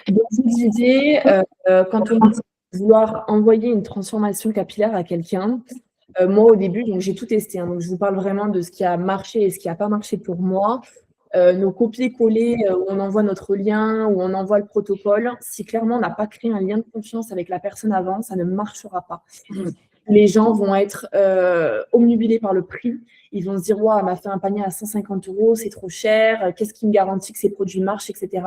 Donc, vous disiez, quand on dit vouloir envoyer une transformation capillaire à quelqu'un, moi, au début, donc j'ai tout testé, hein, donc je vous parle vraiment de ce qui a marché et ce qui n'a pas marché pour moi. Nos copier-coller, où on envoie notre lien, où on envoie le protocole, si clairement on n'a pas créé un lien de confiance avec la personne avant, ça ne marchera pas. Les gens vont être obnubilés par le prix. Ils vont se dire, wow, elle m'a fait un panier à 150 euros, c'est trop cher, qu'est-ce qui me garantit que ces produits marchent, etc.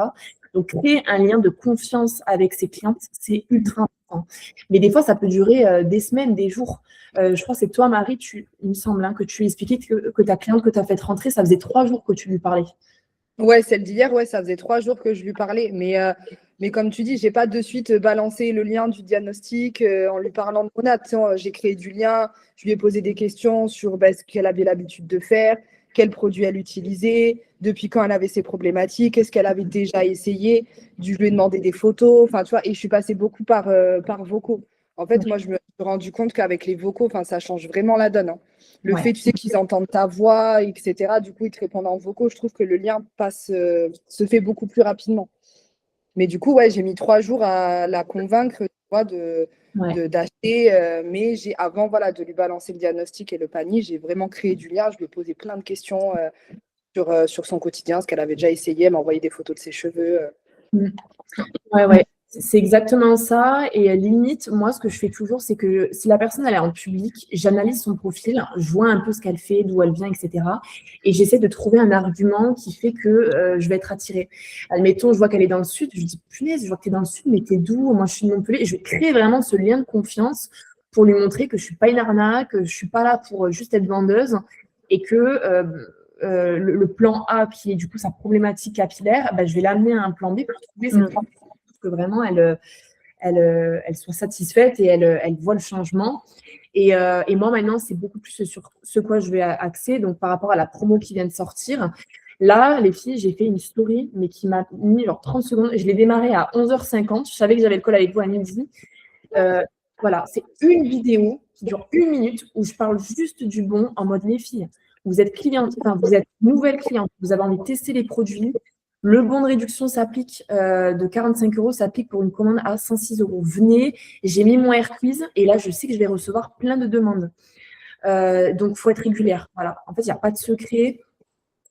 Donc, créer un lien de confiance avec ses clientes, c'est ultra important. Mais des fois, ça peut durer des semaines, des jours. Je crois que c'est toi, Marie, il me semble, hein, que tu expliquais que ta cliente que tu as fait rentrer, ça faisait 3 jours que tu lui parlais. Ouais, celle d'hier, ouais, ça faisait 3 jours que je lui parlais. Mais comme tu dis, j'ai pas de suite balancé le lien du diagnostic en lui parlant de Mona. J'ai créé du lien, je lui ai posé des questions sur ce qu'elle avait l'habitude de faire, quels produits elle utilisait, depuis quand elle avait ses problématiques, est-ce qu'elle avait déjà essayé. Je lui ai demandé des photos, enfin, tu vois, et je suis passée beaucoup par vocaux. En fait, moi, je me suis rendu compte qu'avec les vocaux, ça change vraiment la donne, hein. Le Ouais. fait, tu sais, qu'ils entendent ta voix, etc., du coup, ils te répondent en vocaux, je trouve que le lien se fait beaucoup plus rapidement. Mais du coup, ouais, j'ai mis 3 jours à la convaincre, tu vois, Ouais. d'acheter. Mais avant, voilà, de lui balancer le diagnostic et le panier, j'ai vraiment créé du lien. Je lui ai posé plein de questions sur son quotidien, ce qu'elle avait déjà essayé. Elle m'a envoyé des photos de ses cheveux. Mm. Ouais, ouais. C'est exactement ça. Et limite, moi, ce que je fais toujours, c'est que si la personne elle est en public, j'analyse son profil, je vois un peu ce qu'elle fait, d'où elle vient, etc. Et j'essaie de trouver un argument qui fait que je vais être attirée. Admettons, je vois qu'elle est dans le sud, je dis, punaise, je vois que tu es dans le sud, mais t'es d'où? Moi, je suis de Montpellier. Et je vais créer vraiment ce lien de confiance pour lui montrer que je suis pas une arnaque, que je suis pas là pour juste être vendeuse et que le plan A, qui est du coup sa problématique capillaire, je vais l'amener à un plan B pour trouver cette que vraiment elle soit satisfaite et elle voit le changement. Et moi, maintenant, c'est beaucoup plus sur ce quoi je vais axer. Donc, par rapport à la promo qui vient de sortir, là, les filles, j'ai fait une story, mais qui m'a mis genre 30 secondes. Je l'ai démarré à 11h50. Je savais que j'avais le call avec vous à midi. Voilà, c'est une vidéo qui dure 1 minute où je parle juste du bon en mode les filles. Vous êtes cliente, enfin, vous êtes nouvelle cliente, vous avez envie de tester les produits. Le bon de réduction s'applique de 45 euros, s'applique pour une commande à 106 euros. Venez, j'ai mis mon air quiz et là, je sais que je vais recevoir plein de demandes. Donc, il faut être régulière. Voilà. En fait, il n'y a pas de secret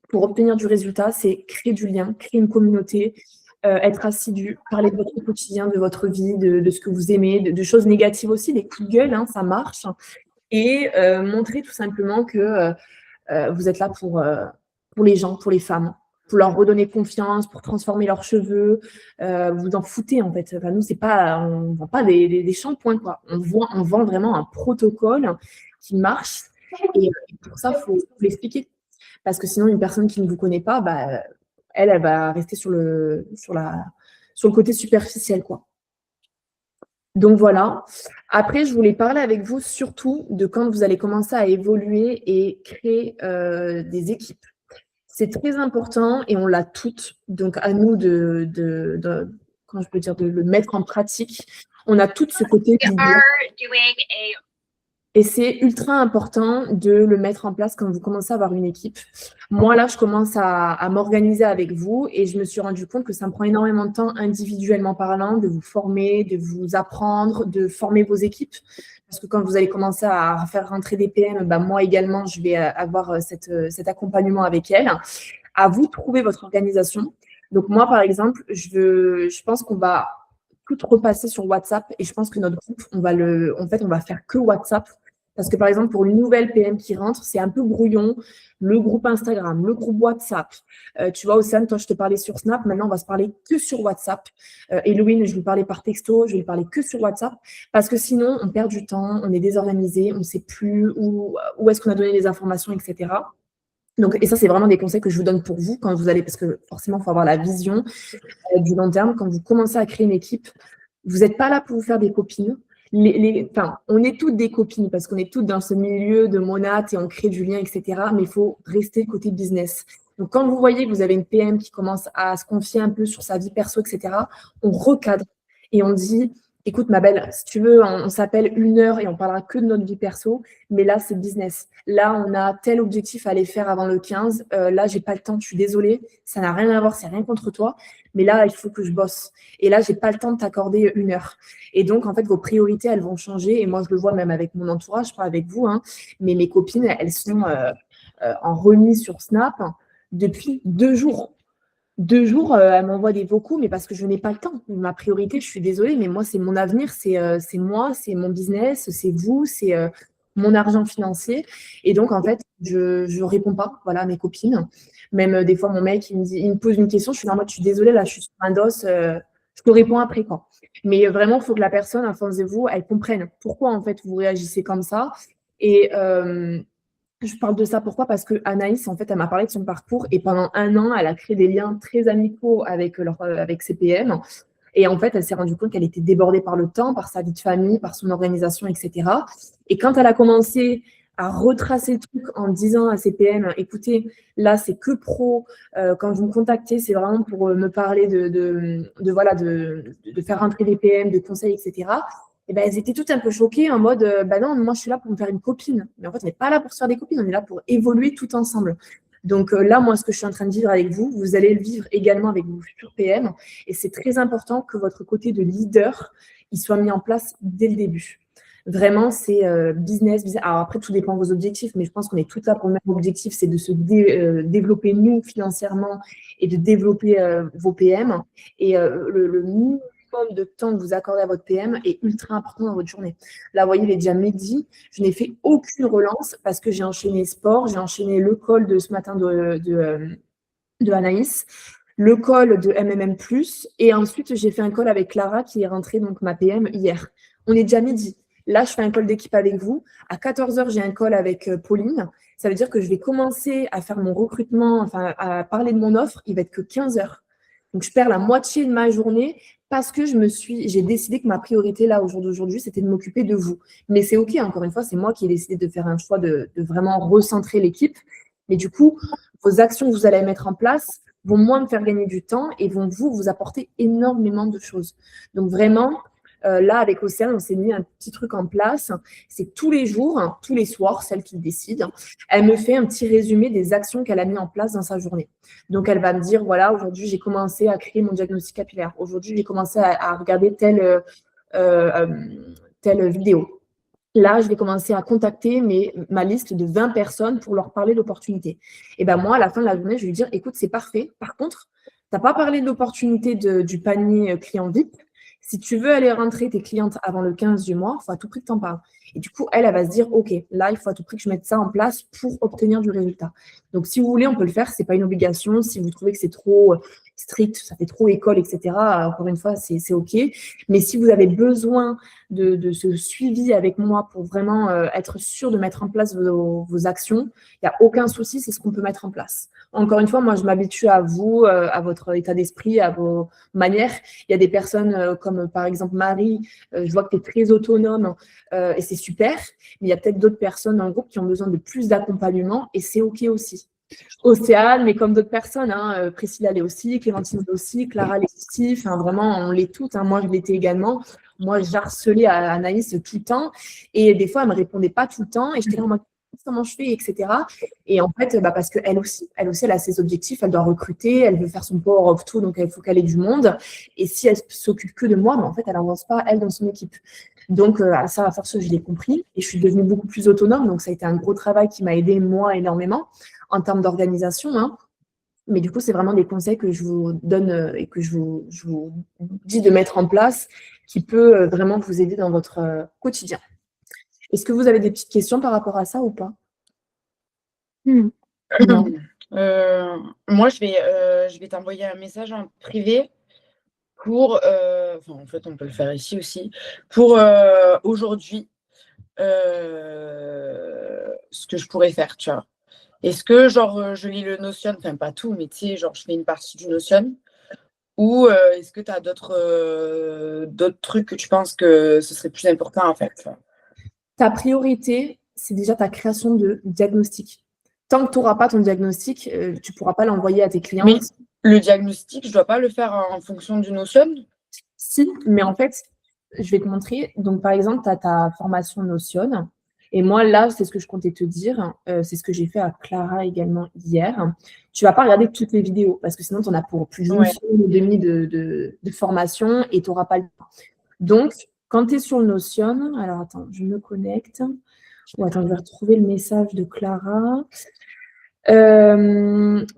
pour obtenir du résultat, c'est créer du lien, créer une communauté, être assidu, parler de votre quotidien, de votre vie, de ce que vous aimez, de choses négatives aussi, des coups de gueule, hein, ça marche. Et montrer tout simplement que vous êtes là pour les gens, pour les femmes, pour leur redonner confiance, pour transformer leurs cheveux. Vous en foutez en fait. Enfin, nous, c'est pas, on ne vend pas des shampoings, quoi. On vend vraiment un protocole qui marche. Et pour ça, il faut l'expliquer. Parce que sinon, une personne qui ne vous connaît pas, elle va rester sur le côté superficiel, quoi. Donc voilà. Après, je voulais parler avec vous surtout de quand vous allez commencer à évoluer et créer des équipes. C'est très important et on l'a toutes. Donc à nous comment je peux dire, de le mettre en pratique. On a toutes ce côté du et c'est ultra important de le mettre en place quand vous commencez à avoir une équipe. Moi, là, je commence à m'organiser avec vous et je me suis rendu compte que ça me prend énormément de temps individuellement parlant, de vous former, de vous apprendre, de former vos équipes. Parce que quand vous allez commencer à faire rentrer des PM, moi également, je vais avoir cet accompagnement avec elles. À vous de trouver votre organisation. Donc moi, par exemple, je pense qu'on va tout repasser sur WhatsApp et je pense que notre groupe, on va faire que WhatsApp. Parce que, par exemple, pour une nouvelle PM qui rentre, c'est un peu brouillon. Le groupe Instagram, le groupe WhatsApp. Tu vois, Océane, toi, je te parlais sur Snap. Maintenant, on va se parler que sur WhatsApp. Héloïne, je lui parlais par texto. Je vais lui parler que sur WhatsApp. Parce que sinon, on perd du temps, on est désorganisé, on ne sait plus où est-ce qu'on a donné les informations, etc. Donc, et ça, c'est vraiment des conseils que je vous donne pour vous quand vous allez, parce que forcément, il faut avoir la vision du long terme. Quand vous commencez à créer une équipe, vous n'êtes pas là pour vous faire des copines. On est toutes des copines parce qu'on est toutes dans ce milieu de monat et on crée du lien, etc. Mais il faut rester côté business. Donc, quand vous voyez que vous avez une PM qui commence à se confier un peu sur sa vie perso, etc., on recadre et on dit, écoute, ma belle, si tu veux, on s'appelle 1 heure et on parlera que de notre vie perso, mais là, c'est business. Là, on a tel objectif à aller faire avant le 15. Là, j'ai pas le temps, je suis désolée. Ça n'a rien à voir, c'est rien contre toi. Mais là, il faut que je bosse. Et là, j'ai pas le temps de t'accorder 1 heure. Et donc, en fait, vos priorités, elles vont changer. Et moi, je le vois même avec mon entourage, pas avec vous, hein, mais mes copines, elles sont en remise sur Snap depuis 2 jours. 2 jours, elle m'envoie des vocaux, mais parce que je n'ai pas le temps. Ma priorité, je suis désolée, mais moi, c'est mon avenir, c'est moi, c'est mon business, c'est vous, c'est mon argent financier. Et donc, en fait, je ne réponds pas, voilà, à mes copines. Même des fois, mon mec, il me pose une question, je suis en mode, je suis désolée, là, je suis sur un dos, je te réponds après, quoi. Mais vraiment, il faut que la personne en face de vous, elle comprenne pourquoi, en fait, vous réagissez comme ça. Et je parle de ça pourquoi? Parce que Anaïs, en fait, elle m'a parlé de son parcours et pendant 1 an, elle a créé des liens très amicaux avec ses PM. Et en fait, elle s'est rendue compte qu'elle était débordée par le temps, par sa vie de famille, par son organisation, etc. Et quand elle a commencé à retracer le truc en disant à ses PM, écoutez, là, c'est que pro. Quand vous me contactez, c'est vraiment pour me parler voilà, de faire rentrer des PM, de conseils, etc. Et ben, elles étaient toutes un peu choquées en mode, bah non, moi je suis là pour me faire une copine. Mais en fait, on n'est pas là pour se faire des copines, on est là pour évoluer tout ensemble. Donc là, moi, ce que je suis en train de vivre avec vous, vous allez le vivre également avec vos futurs PM. Et c'est très important que votre côté de leader, il soit mis en place dès le début. Vraiment, c'est business. Alors après, tout dépend de vos objectifs, mais je pense qu'on est toutes là pour le même objectif, c'est de se développer nous financièrement et de développer vos PM. Et le minimum de temps que vous accordez à votre PM est ultra important dans votre journée. Là, vous voyez, il est déjà midi. Je n'ai fait aucune relance parce que j'ai enchaîné sport, j'ai enchaîné le call de ce matin de Anaïs, le call de MMM+, et ensuite, j'ai fait un call avec Clara qui est rentrée, donc ma PM, hier. On est déjà midi. Là, je fais un call d'équipe avec vous. À 14h, j'ai un call avec Pauline. Ça veut dire que je vais commencer à faire mon recrutement, enfin, à parler de mon offre. Il va être que 15h. Donc, je perds la moitié de ma journée parce que j'ai décidé que ma priorité, là, au jour d'aujourd'hui, c'était de m'occuper de vous. Mais c'est OK, encore une fois, c'est moi qui ai décidé de faire un choix de vraiment recentrer l'équipe. Mais du coup, vos actions que vous allez mettre en place vont moins me faire gagner du temps et vont vous apporter énormément de choses. Donc, vraiment, là, avec Océane, on s'est mis un petit truc en place. C'est tous les jours, hein, tous les soirs, celle qui décide, elle me fait un petit résumé des actions qu'elle a mis en place dans sa journée. Donc, elle va me dire, voilà, aujourd'hui, j'ai commencé à créer mon diagnostic capillaire. Aujourd'hui, j'ai commencé à regarder telle vidéo. Là, je vais commencer à contacter ma liste de 20 personnes pour leur parler d'opportunités. Et ben moi, à la fin de la journée, je vais lui dire, écoute, c'est parfait. Par contre, tu n'as pas parlé de l'opportunité du panier client VIP. Si tu veux aller rentrer tes clientes avant le 15 du mois, il faut à tout prix que tu en parles. Et du coup, elle va se dire, OK, là, il faut à tout prix que je mette ça en place pour obtenir du résultat. Donc, si vous voulez, on peut le faire. Ce n'est pas une obligation. Si vous trouvez que c'est trop strict, ça fait trop école, etc., encore une fois, c'est OK. Mais si vous avez besoin de ce suivi avec moi pour vraiment être sûr de mettre en place vos actions, il n'y a aucun souci, c'est ce qu'on peut mettre en place. Encore une fois, moi, je m'habitue à vous, à votre état d'esprit, à vos manières. Il y a des personnes comme, par exemple, Marie, je vois que tu es très autonome et c'est super. Mais il y a peut-être d'autres personnes dans le groupe qui ont besoin de plus d'accompagnement et c'est OK aussi. Océane, mais comme d'autres personnes, hein, Priscilla l'est aussi, Clémentine l'est aussi, Clara l'est aussi, enfin vraiment, on l'est toutes, hein, moi je l'étais également. Moi, j'harcelais Anaïs tout le temps et des fois, elle ne me répondait pas tout le temps et j'étais là en mode comment je fais, etc. Et en fait, parce qu'elle aussi, elle a ses objectifs, elle doit recruter, elle veut faire son power of tout, donc il faut qu'elle ait du monde. Et si elle s'occupe que de moi, mais en fait, elle n'avance pas, elle, dans son équipe. Donc, ça, à force, je l'ai compris et je suis devenue beaucoup plus autonome. Donc, ça a été un gros travail qui m'a aidé, moi, énormément en termes d'organisation. Hein. Mais du coup, c'est vraiment des conseils que je vous donne et que je vous dis de mettre en place qui peut vraiment vous aider dans votre quotidien. Est-ce que vous avez des petites questions par rapport à ça ou pas? Non. Moi, je vais t'envoyer un message en privé pour, en fait, on peut le faire ici aussi, pour aujourd'hui, ce que je pourrais faire, tu vois. Est-ce que, genre, je lis le Notion, enfin, pas tout, mais tu sais, genre, je fais une partie du Notion, ou est-ce que tu as d'autres trucs que tu penses que ce serait plus important à faire, tu vois? Ta priorité, c'est déjà ta création de diagnostic. Tant que tu n'auras pas ton diagnostic, tu ne pourras pas l'envoyer à tes clients. Mais le diagnostic, je ne dois pas le faire en fonction du Notion? Si, mais en fait, je vais te montrer. Donc, par exemple, tu as ta formation Notion. Et moi, là, c'est ce que je comptais te dire. C'est ce que j'ai fait à Clara également hier. Tu vas pas regarder toutes les vidéos parce que sinon, tu en as pour plus d'une semaine et demie de formation et tu n'auras pas le temps. Donc, quand tu es sur le Notion, alors attends, je me connecte. Attends, je vais retrouver le message de Clara.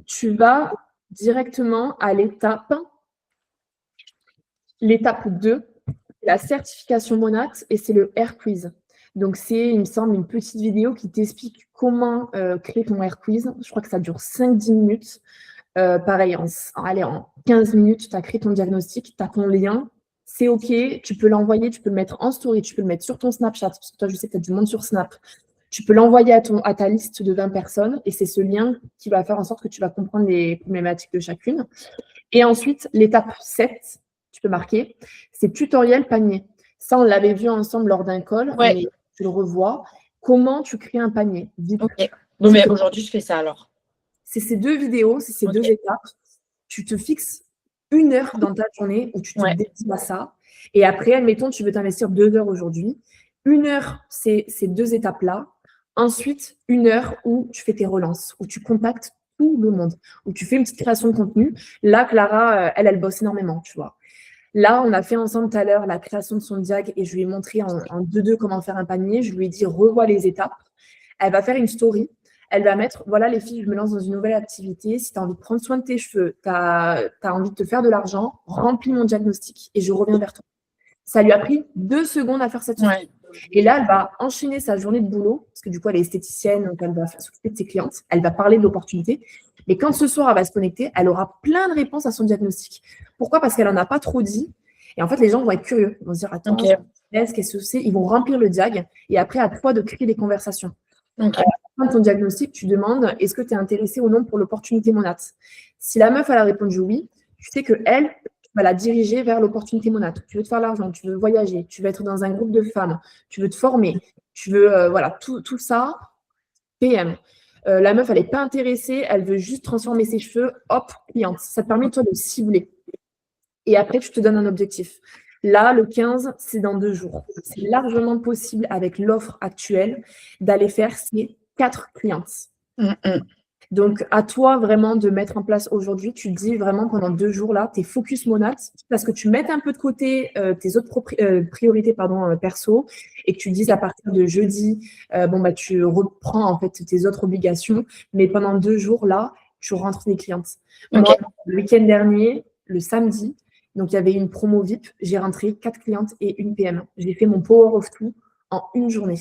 Tu vas directement à l'étape 2, la certification Monat, et c'est le Air Quiz. Donc, c'est, il me semble, une petite vidéo qui t'explique comment créer ton Air Quiz. Je crois que ça dure 5-10 minutes. Pareil, en 15 minutes, tu as créé ton diagnostic, tu as ton lien, c'est OK, tu peux l'envoyer, tu peux le mettre en story, tu peux le mettre sur ton Snapchat, parce que toi, je sais que tu as du monde sur Snap. Tu peux l'envoyer à ta liste de 20 personnes, et c'est ce lien qui va faire en sorte que tu vas comprendre les problématiques de chacune. Et ensuite, l'étape 7, tu peux marquer, c'est tutoriel panier. Ça, on l'avait vu ensemble lors d'un call, mais tu le revois. Comment tu crées un panier? Vite. OK. Bon, mais aujourd'hui, je fais ça alors. C'est ces 2 vidéos, c'est ces 2 étapes. Tu te fixes 1 heure dans ta journée où tu te dédies à ça. Et après, admettons, tu veux t'investir 2 heures aujourd'hui. 1 heure, c'est ces 2 étapes-là. Ensuite, 1 heure où tu fais tes relances, où tu contactes tout le monde, où tu fais une petite création de contenu. Là, Clara, elle bosse énormément, tu vois. Là, on a fait ensemble tout à l'heure la création de son diag et je lui ai montré en 2-2 comment faire un panier. Je lui ai dit, revois les étapes. Elle va faire une story. Elle va mettre, voilà les filles, je me lance dans une nouvelle activité. Si tu as envie de prendre soin de tes cheveux, tu as envie de te faire de l'argent, remplis mon diagnostic et je reviens vers toi. Ça lui a pris 2 secondes à faire cette chose. Et là, elle va enchaîner sa journée de boulot, parce que du coup, elle est esthéticienne, donc elle va s'occuper de ses clientes. Elle va parler de l'opportunité. Et quand ce soir, elle va se connecter, elle aura plein de réponses à son diagnostic. Pourquoi? Parce qu'elle n'en a pas trop dit. Et en fait, les gens vont être curieux. Ils vont se dire, attends, qu'est-ce que c'est? Ils vont remplir le diag. Et après, à toi de créer des conversations. À la fin de ton diagnostic, tu demandes, est-ce que tu es intéressé ou non pour l'opportunité Monat? Si la meuf, elle a répondu oui, tu sais qu'elle va la diriger vers l'opportunité Monat. Tu veux te faire l'argent, tu veux voyager, tu veux être dans un groupe de femmes, tu veux te former, tu veux, voilà, tout ça, PM. La meuf, elle n'est pas intéressée, elle veut juste transformer ses cheveux, hop, cliente. Ça te permet, toi, de cibler. Et après, tu te donnes un objectif. Là, le 15, c'est dans 2 jours. C'est largement possible, avec l'offre actuelle, d'aller faire ces 4 clientes. Donc, à toi vraiment de mettre en place aujourd'hui, tu te dis vraiment pendant 2 jours là, tu es focus Monat, parce que tu mets un peu de côté tes autres priorités perso, et que tu te dises à partir de jeudi, tu reprends en fait tes autres obligations, mais pendant 2 jours là, tu rentres des clientes. Moi, le week-end dernier, le samedi, donc il y avait une promo VIP, j'ai rentré 4 clientes et 1 PM. J'ai fait mon power of two en 1 journée.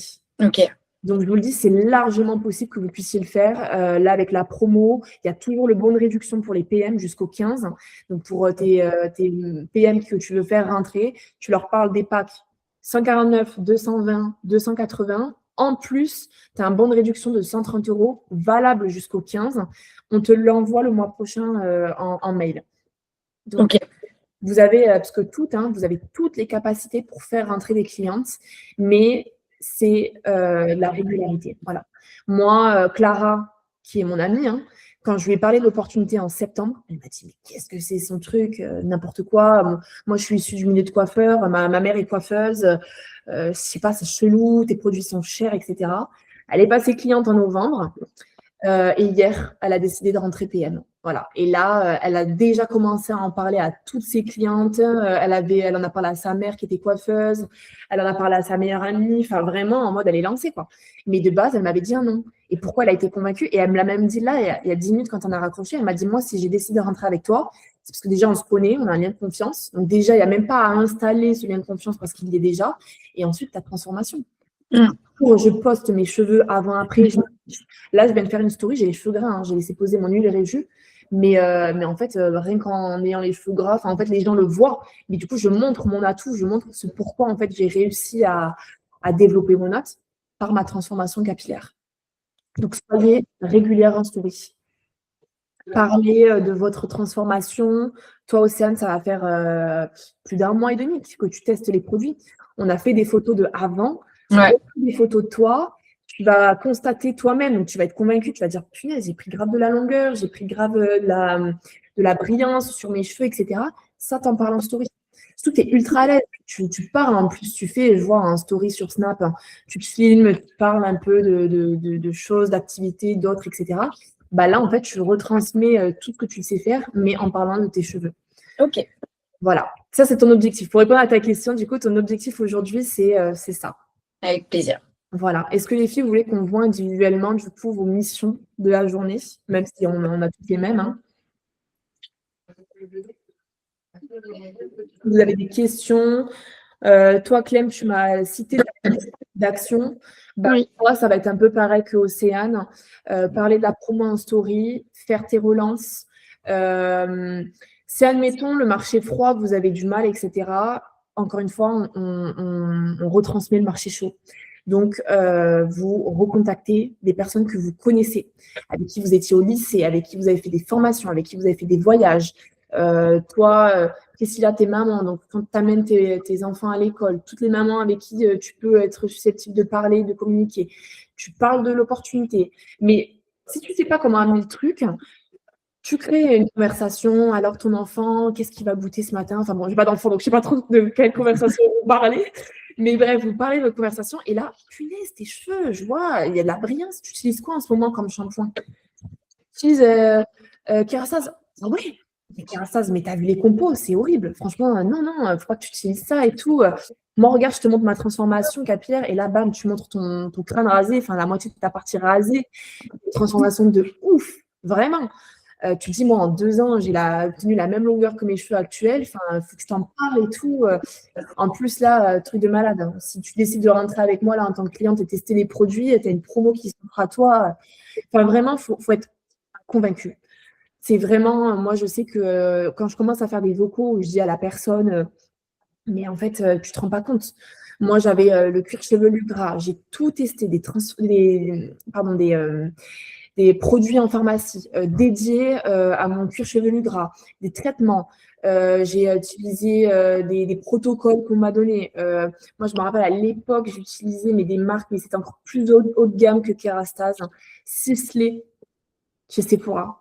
Donc, je vous le dis, c'est largement possible que vous puissiez le faire. Là, avec la promo, il y a toujours le bon de réduction pour les PM jusqu'au 15. Donc, pour tes PM que tu veux faire rentrer, tu leur parles des packs 149, 220, 280. En plus, tu as un bon de réduction de 130 € valable jusqu'au 15. On te l'envoie le mois prochain en mail. Donc, vous avez, parce que vous avez toutes les capacités pour faire rentrer des clientes, mais c'est la régularité. Voilà. Moi, Clara, qui est mon amie, quand je lui ai parlé de l'opportunité en septembre, elle m'a dit, mais qu'est-ce que c'est son truc? N'importe quoi. Moi, je suis issue du milieu de coiffeur. Ma mère est coiffeuse. Je sais pas, c'est chelou. Tes produits sont chers, etc. Elle est passée cliente en novembre. Et hier, elle a décidé de rentrer PM. Voilà. Et là, elle a déjà commencé à en parler à toutes ses clientes. Elle en a parlé à sa mère qui était coiffeuse. Elle en a parlé à sa meilleure amie. Enfin, vraiment, en mode, elle est lancée, quoi. Mais de base, elle m'avait dit un non. Et pourquoi elle a été convaincue? Et elle me l'a même dit là, il y a 10 minutes, quand on a raccroché. Elle m'a dit, moi, si j'ai décidé de rentrer avec toi, c'est parce que déjà, on se connaît, on a un lien de confiance. Donc déjà, il n'y a même pas à installer ce lien de confiance parce qu'il y est déjà. Et ensuite, ta transformation. Je poste mes cheveux avant, après. Là, je viens de faire une story, j'ai les cheveux gras. J'ai laissé poser mon huile Réju. Mais en fait, rien qu'en ayant les cheveux gras, en fait, les gens le voient. Mais du coup, je montre mon atout, je montre ce pourquoi en fait, j'ai réussi à développer mon atout par ma transformation capillaire. Donc, soyez régulière en story. Parlez de votre transformation. Toi, Océane, ça va faire plus d'1 mois et demi que tu testes les produits. On a fait des photos de avant, des photos de toi. Tu vas constater toi-même, donc tu vas être convaincu, tu vas dire, punaise, j'ai pris grave de la longueur, j'ai pris grave de la brillance sur mes cheveux, etc. Ça, t'en parles en story. Surtout que tu es ultra à l'aise, tu parles en plus, tu fais, je vois un story sur Snap, hein, tu te filmes, tu parles un peu de choses, d'activités, d'autres, etc. Bah là, en fait, tu retransmets tout ce que tu sais faire, mais en parlant de tes cheveux. Ok, Voilà, ça c'est ton objectif. Pour répondre à ta question, du coup, ton objectif aujourd'hui, c'est ça. avec plaisir. Voilà. Est-ce que les filles, vous voulez qu'on voit individuellement, du coup, vos missions de la journée, même si on a toutes les mêmes, hein. Vous avez des questions? Toi, Clem, tu m'as cité la liste d'actions. Bah, Oui. moi, ça va être un peu pareil que Océane. Parler de la promo en story, faire tes relances. Si, admettons, le marché froid, vous avez du mal, etc., encore une fois, on retransmet le marché chaud. Donc, vous recontactez des personnes que vous connaissez, avec qui vous étiez au lycée, avec qui vous avez fait des formations, avec qui vous avez fait des voyages. Toi, Priscilla, tes mamans, donc quand tu amènes tes enfants à l'école, toutes les mamans avec qui tu peux être susceptible de parler, de communiquer, tu parles de l'opportunité. Mais si tu ne sais pas comment amener le truc, tu crées une conversation, alors ton enfant, qu'est-ce qu'il va goûter ce matin? Enfin bon, je n'ai pas d'enfant, donc je ne sais pas trop de quelle conversation vous parlez. Mais bref, vous parlez de votre conversation et là, punaise, tes cheveux, je vois, il y a de la brillance. Tu utilises quoi en ce moment comme shampoing? Tu utilises Kerastase? Ah ouais, mais Kerastase, mais t'as vu les compos, c'est horrible. Franchement, non, non, faut pas que tu utilises ça et tout. Moi, regarde, je te montre ma transformation capillaire et là, bam, tu montres ton crâne rasé, enfin la moitié de ta partie rasée. Une transformation de ouf, vraiment. Tu te dis, moi, en 2 ans, j'ai obtenu la même longueur que mes cheveux actuels. Enfin, il faut que je t'en parle et tout. En plus, là, truc de malade, hein. Si tu décides de rentrer avec moi là en tant que cliente et tester les produits, tu as une promo qui s'offre à toi. Enfin, vraiment, faut être convaincu. C'est vraiment, moi, je sais que quand je commence à faire des vocaux où je dis à la personne, mais en fait, tu te rends pas compte. Moi, j'avais le cuir chevelu gras. J'ai tout testé, des produits en pharmacie dédiés à mon cuir chevelu gras, des traitements. J'ai utilisé des protocoles qu'on m'a donnés. Moi, je me rappelle à l'époque, j'utilisais des marques, mais c'était encore plus haut de gamme que Kerastase. Hein. Sisley chez Sephora.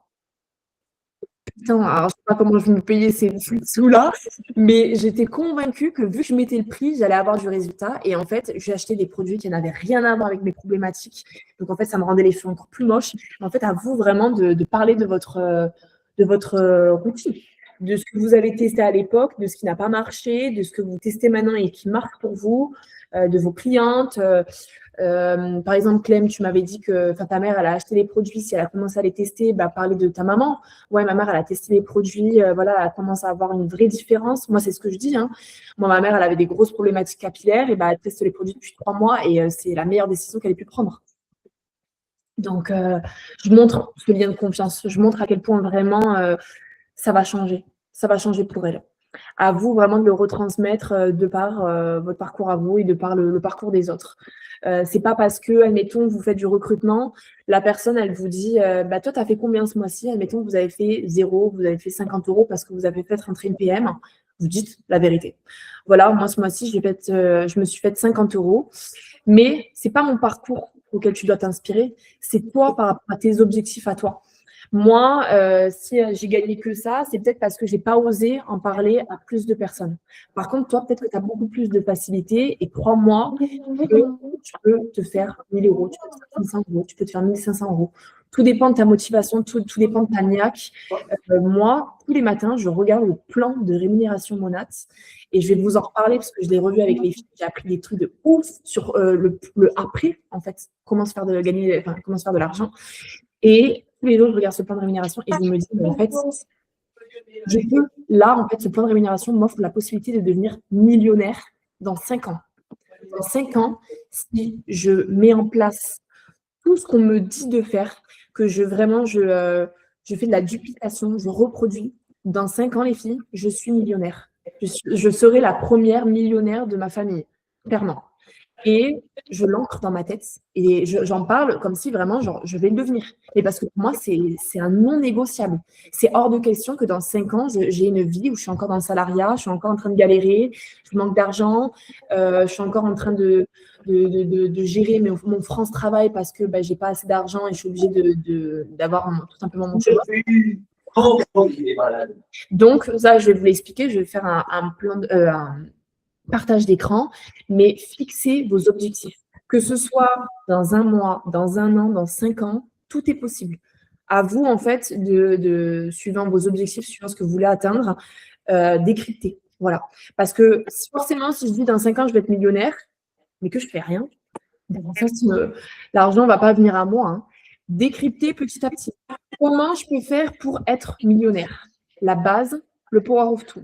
Putain, alors je sais pas comment je me payais ces sous-là, mais j'étais convaincue que vu que je mettais le prix, j'allais avoir du résultat. Et en fait, j'ai acheté des produits qui n'avaient rien à voir avec mes problématiques. Donc en fait, ça me rendait les cheveux encore plus moches. En fait, à vous vraiment de parler de votre routine, de ce que vous avez testé à l'époque, de ce qui n'a pas marché, de ce que vous testez maintenant et qui marche pour vous, de vos clientes. Par exemple, Clem, tu m'avais dit que ta mère, elle a acheté les produits. Si elle a commencé à les tester, parler de ta maman. Ouais, ma mère, elle a testé les produits. Voilà, elle commence à avoir une vraie différence. Moi, c'est ce que je dis. Hein. Moi, ma mère, elle avait des grosses problématiques capillaires. Et elle teste les produits depuis 3 mois. Et c'est la meilleure décision qu'elle ait pu prendre. Donc, je montre ce lien de confiance. Je montre à quel point vraiment ça va changer. Ça va changer pour elle. À vous vraiment de le retransmettre de par votre parcours à vous et de par le parcours des autres. C'est pas parce que, admettons, vous faites du recrutement, la personne, elle vous dit toi, tu as fait combien ce mois-ci? Admettons que vous avez fait 0, vous avez fait 50 € parce que vous avez fait rentrer une PM. Vous dites la vérité. Voilà, moi, ce mois-ci, je me suis fait 50 €. Mais ce n'est pas mon parcours auquel tu dois t'inspirer. C'est toi par rapport à tes objectifs à toi. Moi, si j'ai gagné que ça, c'est peut-être parce que je n'ai pas osé en parler à plus de personnes. Par contre, toi, peut-être que tu as beaucoup plus de facilité et crois-moi que tu peux te faire 1 000 €, tu peux te faire 500 €, tu peux te faire 1 500 €. Tout dépend de ta motivation, tout dépend de ta niaque. Moi, tous les matins, je regarde le plan de rémunération Monat et je vais vous en reparler parce que je l'ai revu avec les filles. J'ai appris des trucs de ouf sur le après, en fait, comment se faire de l'argent. Et tous les jours, je regarde ce plan de rémunération et je me dis, en fait, ce plan de rémunération m'offre la possibilité de devenir millionnaire dans 5 ans. Dans 5 ans, si je mets en place tout ce qu'on me dit de faire, que je fais de la duplication, je reproduis, dans 5 ans, les filles, je suis millionnaire. Je serai la première millionnaire de ma famille, clairement. Et je l'ancre dans ma tête et j'en parle comme si vraiment, genre, je vais le devenir. Et parce que pour moi, c'est un non négociable. C'est hors de question que dans 5 ans, j'ai une vie où je suis encore dans le salariat, je suis encore en train de galérer, je manque d'argent, je suis encore en train de gérer mon France Travail parce que je n'ai pas assez d'argent et je suis obligée d'avoir tout simplement mon choix. Donc, ça, je vais vous l'expliquer. Je vais faire un plan partage d'écran, mais fixez vos objectifs. Que ce soit dans un mois, dans un an, dans 5 ans, tout est possible. À vous, en fait, suivant vos objectifs, suivant ce que vous voulez atteindre, décrypter. Voilà. Parce que forcément, si je dis dans 5 ans, je vais être millionnaire, mais que je ne fais rien, l'argent ne va pas venir à moi. Hein. Décrypter petit à petit. Comment je peux faire pour être millionnaire? La base, le power of two.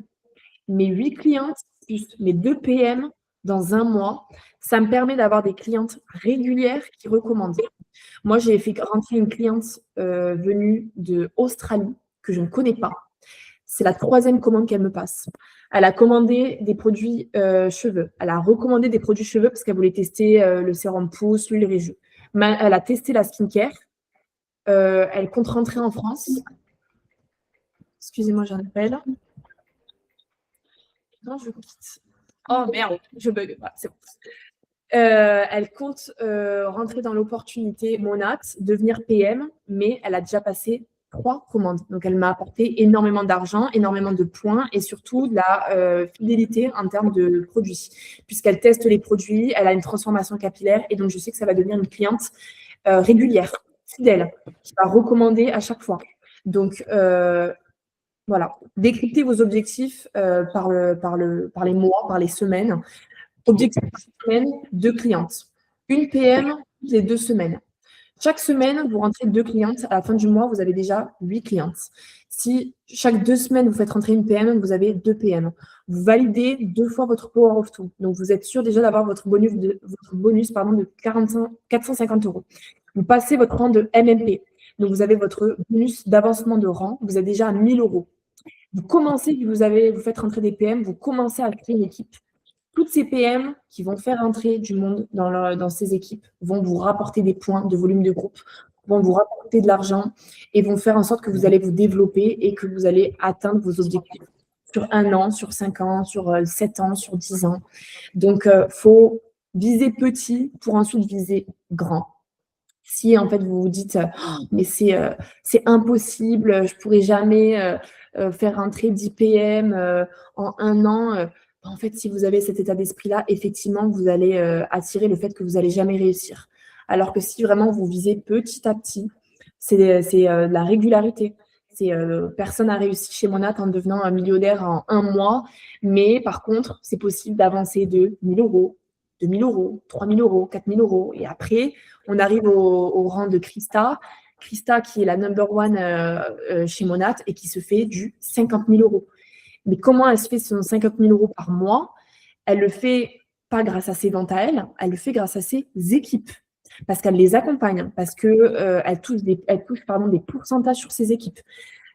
Mes 8 clientes plus mes 2 PM dans un mois, ça me permet d'avoir des clientes régulières qui recommandent. Moi, j'ai fait rentrer une cliente venue d'Australie que je ne connais pas. C'est la 3e commande qu'elle me passe. Elle a commandé des produits cheveux. Elle a recommandé des produits cheveux parce qu'elle voulait tester le sérum pouce, l'huile régeux. Elle a testé la skincare. Elle compte rentrer en France. Excusez-moi, j'ai un appel. Non, je quitte. Oh merde, je bug. Voilà, c'est bon. Elle compte rentrer dans l'opportunité Monat, devenir PM, mais elle a déjà passé 3 commandes. Donc, elle m'a apporté énormément d'argent, énormément de points et surtout de la fidélité en termes de produits. Puisqu'elle teste les produits, elle a une transformation capillaire et donc je sais que ça va devenir une cliente régulière, fidèle, qui va recommander à chaque fois. Donc, voilà, décryptez vos objectifs par les mois, par les semaines. Objectif par semaine, 2 clientes. Une PM toutes les 2 semaines. Chaque semaine, vous rentrez 2 clientes. À la fin du mois, vous avez déjà 8 clientes. Si chaque 2 semaines, vous faites rentrer une PM, vous avez 2 PM. Vous validez 2 fois votre power of two. Donc, vous êtes sûr déjà d'avoir votre bonus de 450 €. Vous passez votre rang de MMP. Donc, vous avez votre bonus d'avancement de rang. Vous êtes déjà à 1 000 €. Vous commencez, vous faites rentrer des PM, vous commencez à créer une équipe. Toutes ces PM qui vont faire entrer du monde dans ces équipes vont vous rapporter des points de volume de groupe, vont vous rapporter de l'argent et vont faire en sorte que vous allez vous développer et que vous allez atteindre vos objectifs sur 1 an, sur 5 ans, sur 7 ans, sur 10 ans. Donc, il faut viser petit pour ensuite viser grand. Si en fait vous vous dites mais c'est impossible, je ne pourrai jamais faire rentrer 10 PM en 1 an, en fait, si vous avez cet état d'esprit-là, effectivement, vous allez attirer le fait que vous n'allez jamais réussir. Alors que si vraiment vous visez petit à petit, c'est de la régularité. Personne n'a réussi chez Monat en devenant un millionnaire en 1 mois, mais par contre, c'est possible d'avancer de 1 000 €, 2 000 €, 3 000 €, 4 000 €. Et après, on arrive au rang de Christa. Christa qui est la number one chez Monat et qui se fait du 50 000 €. Mais comment elle se fait son 50 000 € par mois? Elle le fait pas grâce à ses ventes à elle, elle le fait grâce à ses équipes. Parce qu'elle les accompagne, parce qu'elle touche des pourcentages sur ses équipes.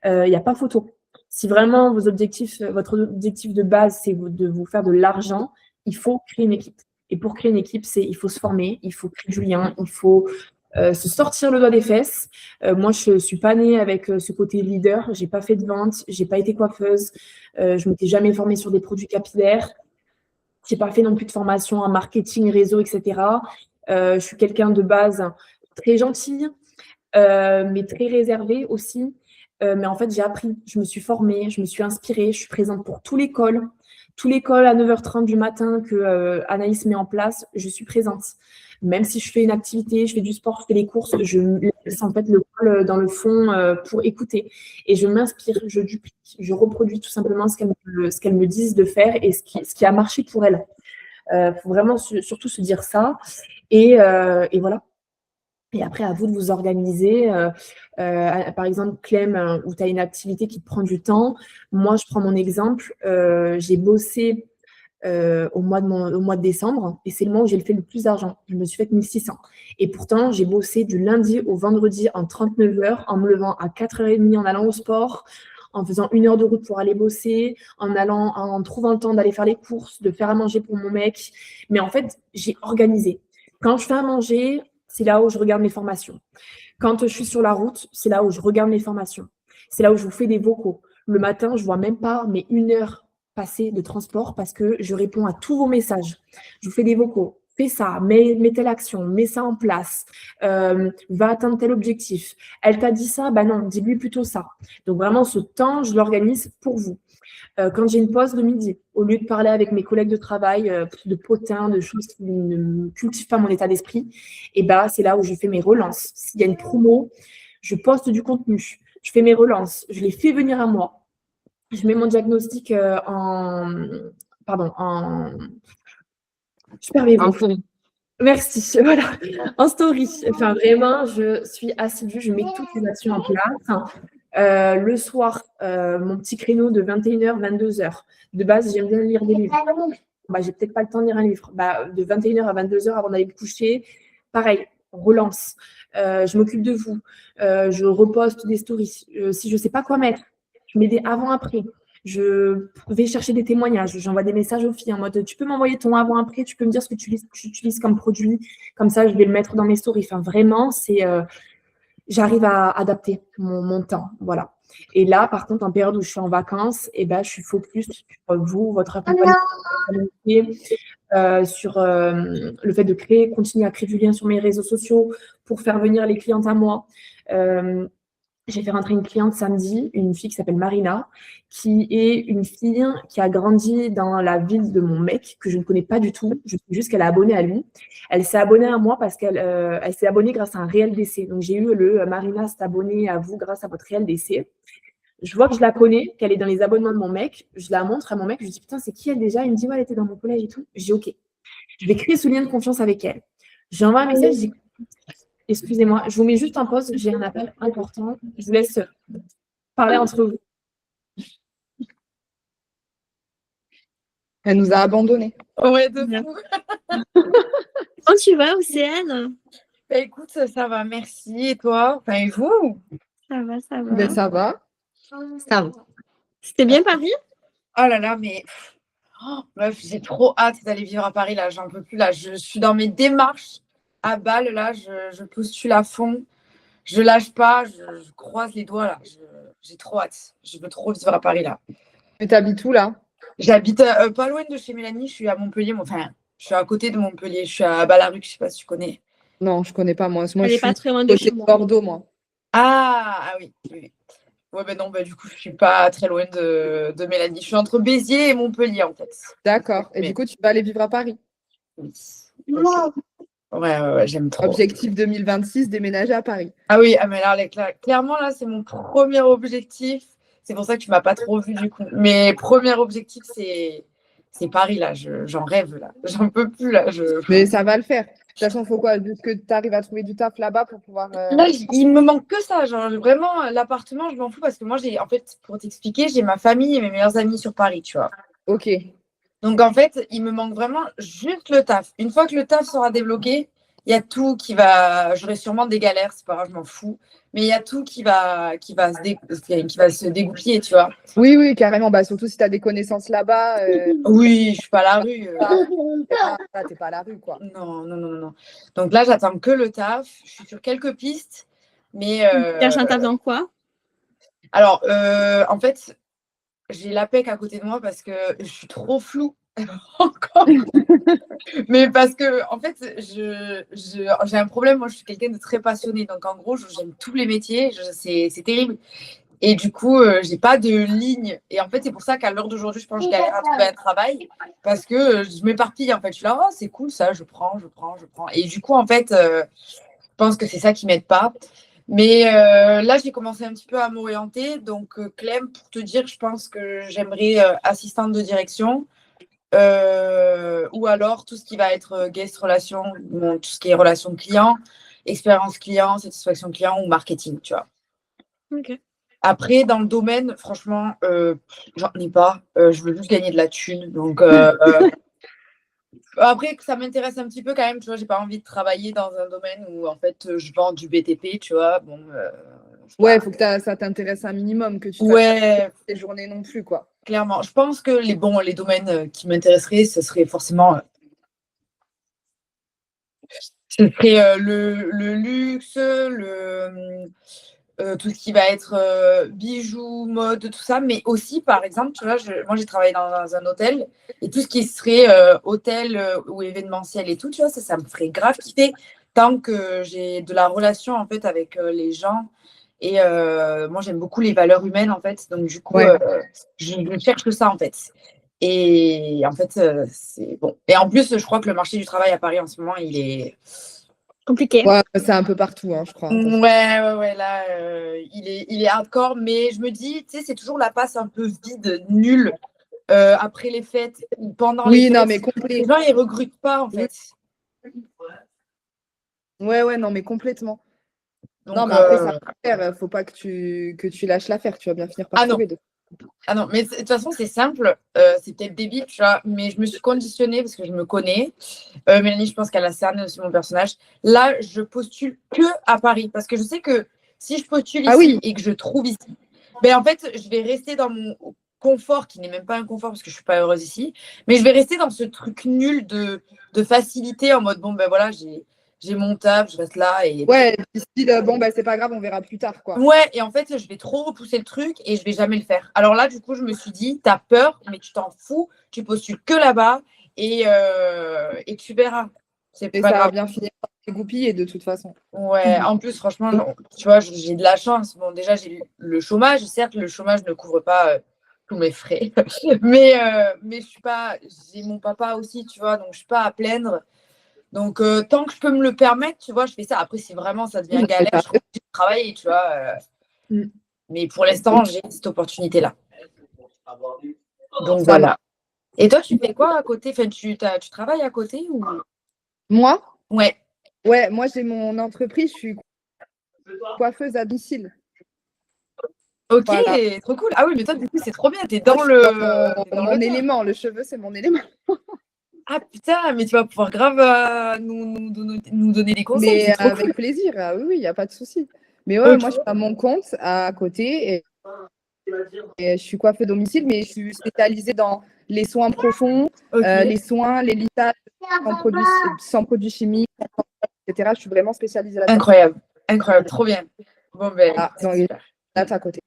Il n'y a pas photo. Si vraiment votre objectif de base, c'est de vous faire de l'argent, il faut créer une équipe. Et pour créer une équipe, il faut se former, il faut créer du lien, il faut se sortir le doigt des fesses. Moi, je ne suis pas née avec ce côté leader. Je n'ai pas fait de vente, je n'ai pas été coiffeuse, je ne m'étais jamais formée sur des produits capillaires. Je n'ai pas fait non plus de formation en marketing, réseau, etc. Je suis quelqu'un de base très gentille, mais très réservée aussi. Mais en fait, j'ai appris, je me suis formée, je me suis inspirée, je suis présente pour tout l'école. Tout l'école à 9h30 du matin que Anaïs met en place, je suis présente. Même si je fais une activité, je fais du sport, je fais les courses, je laisse en fait le col dans le fond pour écouter. Et je m'inspire, je duplique, je reproduis tout simplement ce qu'elles me disent de faire et ce qui a marché pour elles. Faut vraiment surtout se dire ça. Et voilà. Et après, à vous de vous organiser. Par exemple, Clem, où tu as une activité qui te prend du temps. Moi, je prends mon exemple. J'ai bossé au mois de décembre et c'est le mois où j'ai fait le plus d'argent. Je me suis fait 1 600. Et pourtant, j'ai bossé du lundi au vendredi en 39 heures, en me levant à 4h30, en allant au sport, en faisant 1 heure de route pour aller bosser, en trouvant le temps d'aller faire les courses, de faire à manger pour mon mec. Mais en fait, j'ai organisé. Quand je fais à manger, c'est là où je regarde mes formations. Quand je suis sur la route, c'est là où je regarde mes formations. C'est là où je vous fais des vocaux. Le matin, je ne vois même pas mes 1 heure passée de transport parce que je réponds à tous vos messages. Je vous fais des vocaux. Fais ça, mets telle action, mets ça en place, va atteindre tel objectif. Elle t'a dit ça, non, dis-lui plutôt ça. Donc vraiment, ce temps, je l'organise pour vous. quand j'ai une pause de midi, au lieu de parler avec mes collègues de travail, de potins, de choses qui ne me cultivent pas mon état d'esprit, et bah, c'est là où je fais mes relances. S'il y a une promo, je poste du contenu, je fais mes relances, je les fais venir à moi. Je mets mon diagnostic en super En vivo. fond. Merci, voilà, en story. Enfin, vraiment, je suis assidue, je mets toutes les actions en place. Le soir, mon petit créneau de 21h, 22h. De base, j'aime bien lire des livres. Bah, j'ai peut-être pas le temps de lire un livre. Bah, de 21h à 22h avant d'aller me coucher, pareil, relance. Je m'occupe de vous. Je reposte des stories. Si je sais pas quoi mettre, je mets des avant-après. Je vais chercher des témoignages. J'envoie des messages aux filles en mode tu peux m'envoyer ton avant-après, tu peux me dire ce que tu utilises comme produit. Comme ça, je vais le mettre dans mes stories. Enfin, vraiment, j'arrive à adapter mon temps. Voilà. Et là, par contre, en période où je suis en vacances, je suis focus sur vous, votre accompagnement, sur le fait de continuer à créer du lien sur mes réseaux sociaux pour faire venir les clientes à moi. J'ai fait rentrer une cliente samedi, une fille qui s'appelle Marina, qui est une fille qui a grandi dans la ville de mon mec, que je ne connais pas du tout. Je sais juste qu'elle est abonnée à lui. Elle s'est abonnée à moi parce qu'elle s'est abonnée grâce à un réel d'essai. Donc, j'ai eu Marina s'est abonnée à vous grâce à votre réel d'essai. Je vois que je la connais, qu'elle est dans les abonnements de mon mec. Je la montre à mon mec. Je lui dis, putain, c'est qui elle déjà? Il me dit, ouais, elle était dans mon collège et tout. Je dis, OK. Je vais créer ce lien de confiance avec elle. J'envoie un message, je dis, excusez-moi, je vous mets juste en pause, j'ai un appel important. Je vous laisse parler entre vous. Elle nous a abandonnés. Ouais, de fou. Comment tu vas, Océane? Bah, écoute, ça va, merci. Et toi? Enfin, et vous? Ça va, ça va. Ben, ça va. Ça va. C'était bien Paris? Oh là là, mais meuf, j'ai trop hâte d'aller vivre à Paris, là. J'en peux plus, là. Je suis dans mes démarches à Bâle, là. Je postule à fond. Je lâche pas. Je croise les doigts, là. J'ai trop hâte. Je veux trop vivre à Paris, là. Mais t'habites où là? J'habite pas loin de chez Mélanie. Je suis à Montpellier. Enfin, je suis à côté de Montpellier. Je suis à Ballaruc. Je sais pas si tu connais. Non, je connais pas moi. Moi, Elle je est pas suis très loin de côté chez moi. Bordeaux, moi. Ah oui. Oui. Ouais, ben non, du coup, je suis pas très loin de Mélanie. Je suis entre Béziers et Montpellier, en fait. D'accord. Et Mais du coup, tu vas aller vivre à Paris. oui. Ouais, j'aime trop. Objectif 2026, déménager à Paris. Ah oui, mais là, clairement, là, c'est mon premier objectif. C'est pour ça que tu m'as pas trop vu, du coup. Mais premier objectif, c'est Paris, là. J'en rêve, là. J'en peux plus, là. Mais ça va le faire. De toute façon, il faut quoi? Juste que tu arrives à trouver du taf là-bas pour pouvoir. Là, il me manque que ça. Genre, vraiment, l'appartement, je m'en fous parce que moi, en fait, pour t'expliquer, j'ai ma famille et mes meilleurs amis sur Paris, tu vois. Ok. Donc, en fait, il me manque vraiment juste le taf. Une fois que le taf sera débloqué, il y a tout qui va. J'aurai sûrement des galères, c'est pas grave, je m'en fous. Mais il y a tout qui va se dégoupiller, tu vois. Oui, oui, carrément. Bah, surtout si tu as des connaissances là-bas. Oui, je suis pas à la rue. T'es pas à la rue, quoi. Non, non, non, non. Donc là, j'attends que le taf. Je suis sur quelques pistes. Mais. Tu cherches un taf dans quoi? Alors, en fait, j'ai l'APEC à côté de moi parce que je suis trop floue. Encore. Mais parce que, en fait, j'ai un problème. Moi, je suis quelqu'un de très passionné. Donc, en gros, j'aime tous les métiers. C'est terrible. Et du coup, j'ai pas de ligne. Et en fait, c'est pour ça qu'à l'heure d'aujourd'hui, je pense que je galère à trouver un travail parce que je m'éparpille. En fait, je suis là, oh, c'est cool ça, je prends. Et du coup, en fait, je pense que c'est ça qui m'aide pas. Mais là, j'ai commencé un petit peu à m'orienter. Donc, Clem, pour te dire, je pense que j'aimerais assistante de direction ou alors tout ce qui va être guest relation, tout ce qui est relation client, expérience client, satisfaction client ou marketing, tu vois. Ok. Après, dans le domaine, franchement, j'en ai pas. Je veux juste gagner de la thune. Donc, après, ça m'intéresse un petit peu quand même. Tu vois, j'ai pas envie de travailler dans un domaine où, en fait, je vends du BTP, tu vois. Bon, Ouais, il faut que ça t'intéresse un minimum, que tu ouais, tes journées non plus, quoi. clairement. Je pense que les domaines qui m'intéresseraient, ce serait forcément le luxe, tout ce qui va être bijoux, mode, tout ça. Mais aussi, par exemple, tu vois, moi, j'ai travaillé dans un hôtel et tout ce qui serait hôtel ou événementiel et tout, tu vois, ça me ferait grave kiffer tant que j'ai de la relation, en fait, avec les gens Et moi, j'aime beaucoup les valeurs humaines, en fait. Donc, du coup, Ouais. je cherche que ça, en fait. Et en fait, c'est bon. Et en plus, je crois que le marché du travail à Paris, en ce moment, il est… Compliqué. Ouais, c'est un peu partout, hein, je crois. Ouais, là, il est hardcore. Mais je me dis, tu sais, c'est toujours la passe un peu vide, nulle, après les fêtes ou pendant les Oui, fêtes. non, mais complet. Les gens, ils recrutent pas, en fait. Ouais, non, mais complètement. Donc, Non, mais après, ça va faire. Faut pas que tu lâches l'affaire. Tu vas bien finir par Ah non. trouver. Ah non, mais de toute façon, c'est simple. C'est peut-être débile, tu vois, mais je me suis conditionnée parce que je me connais. Mélanie, je pense qu'elle a cerné aussi mon personnage. Là, je postule que à Paris parce que je sais que si je postule ici oui. et que je trouve ici, ben en fait, je vais rester dans mon confort qui n'est même pas un confort parce que je suis pas heureuse ici, mais je vais rester dans ce truc nul de facilité en mode bon, ben voilà, j'ai mon taf, je reste là et… Ouais, style, bon, bah, c'est pas grave, on verra plus tard, quoi. Ouais, et en fait, je vais trop repousser le truc et je vais jamais le faire. Alors là, du coup, je me suis dit, t'as peur, mais tu t'en fous, tu postules que là-bas et tu verras. C'est Et pas ça va grave. bien finir par s'égoupiller de toute façon. Ouais, en plus, franchement, tu vois, j'ai de la chance. Bon, déjà, j'ai eu le chômage. Certes, le chômage ne couvre pas tous mes frais, mais je suis pas, j'ai mon papa aussi, tu vois, donc je suis pas à plaindre. Donc, tant que je peux me le permettre, tu vois, je fais ça. Après, si vraiment ça devient galère, je continue de travailler, tu vois. Mais pour l'instant, j'ai cette opportunité-là. Donc, voilà. Et toi, tu fais quoi à côté? Enfin, tu travailles à côté ou… Moi? Ouais. Ouais, moi, j'ai mon entreprise. Je suis coiffeuse à domicile. Ok, Voilà. trop cool. Ah oui, mais toi, du coup, c'est trop bien. T'es Moi, dans je le… suis dans mon le élément. Le cheveu, c'est mon élément. Ah putain, mais tu vas pouvoir grave nous donner des conseils. Mais C'est trop avec cool. plaisir. Ah oui, il n'y a pas de souci. Mais ouais, Ok. moi, je suis à mon compte à côté et je suis coiffeuse domicile, mais je suis spécialisée dans les soins profonds, Ok. les soins, les lissages sans produits chimiques, etc. Je suis vraiment spécialisée là-dedans. Incroyable. Incroyable. Trop bien. Bon, ben, Ah, écoute, dans c'est super. là, à côté.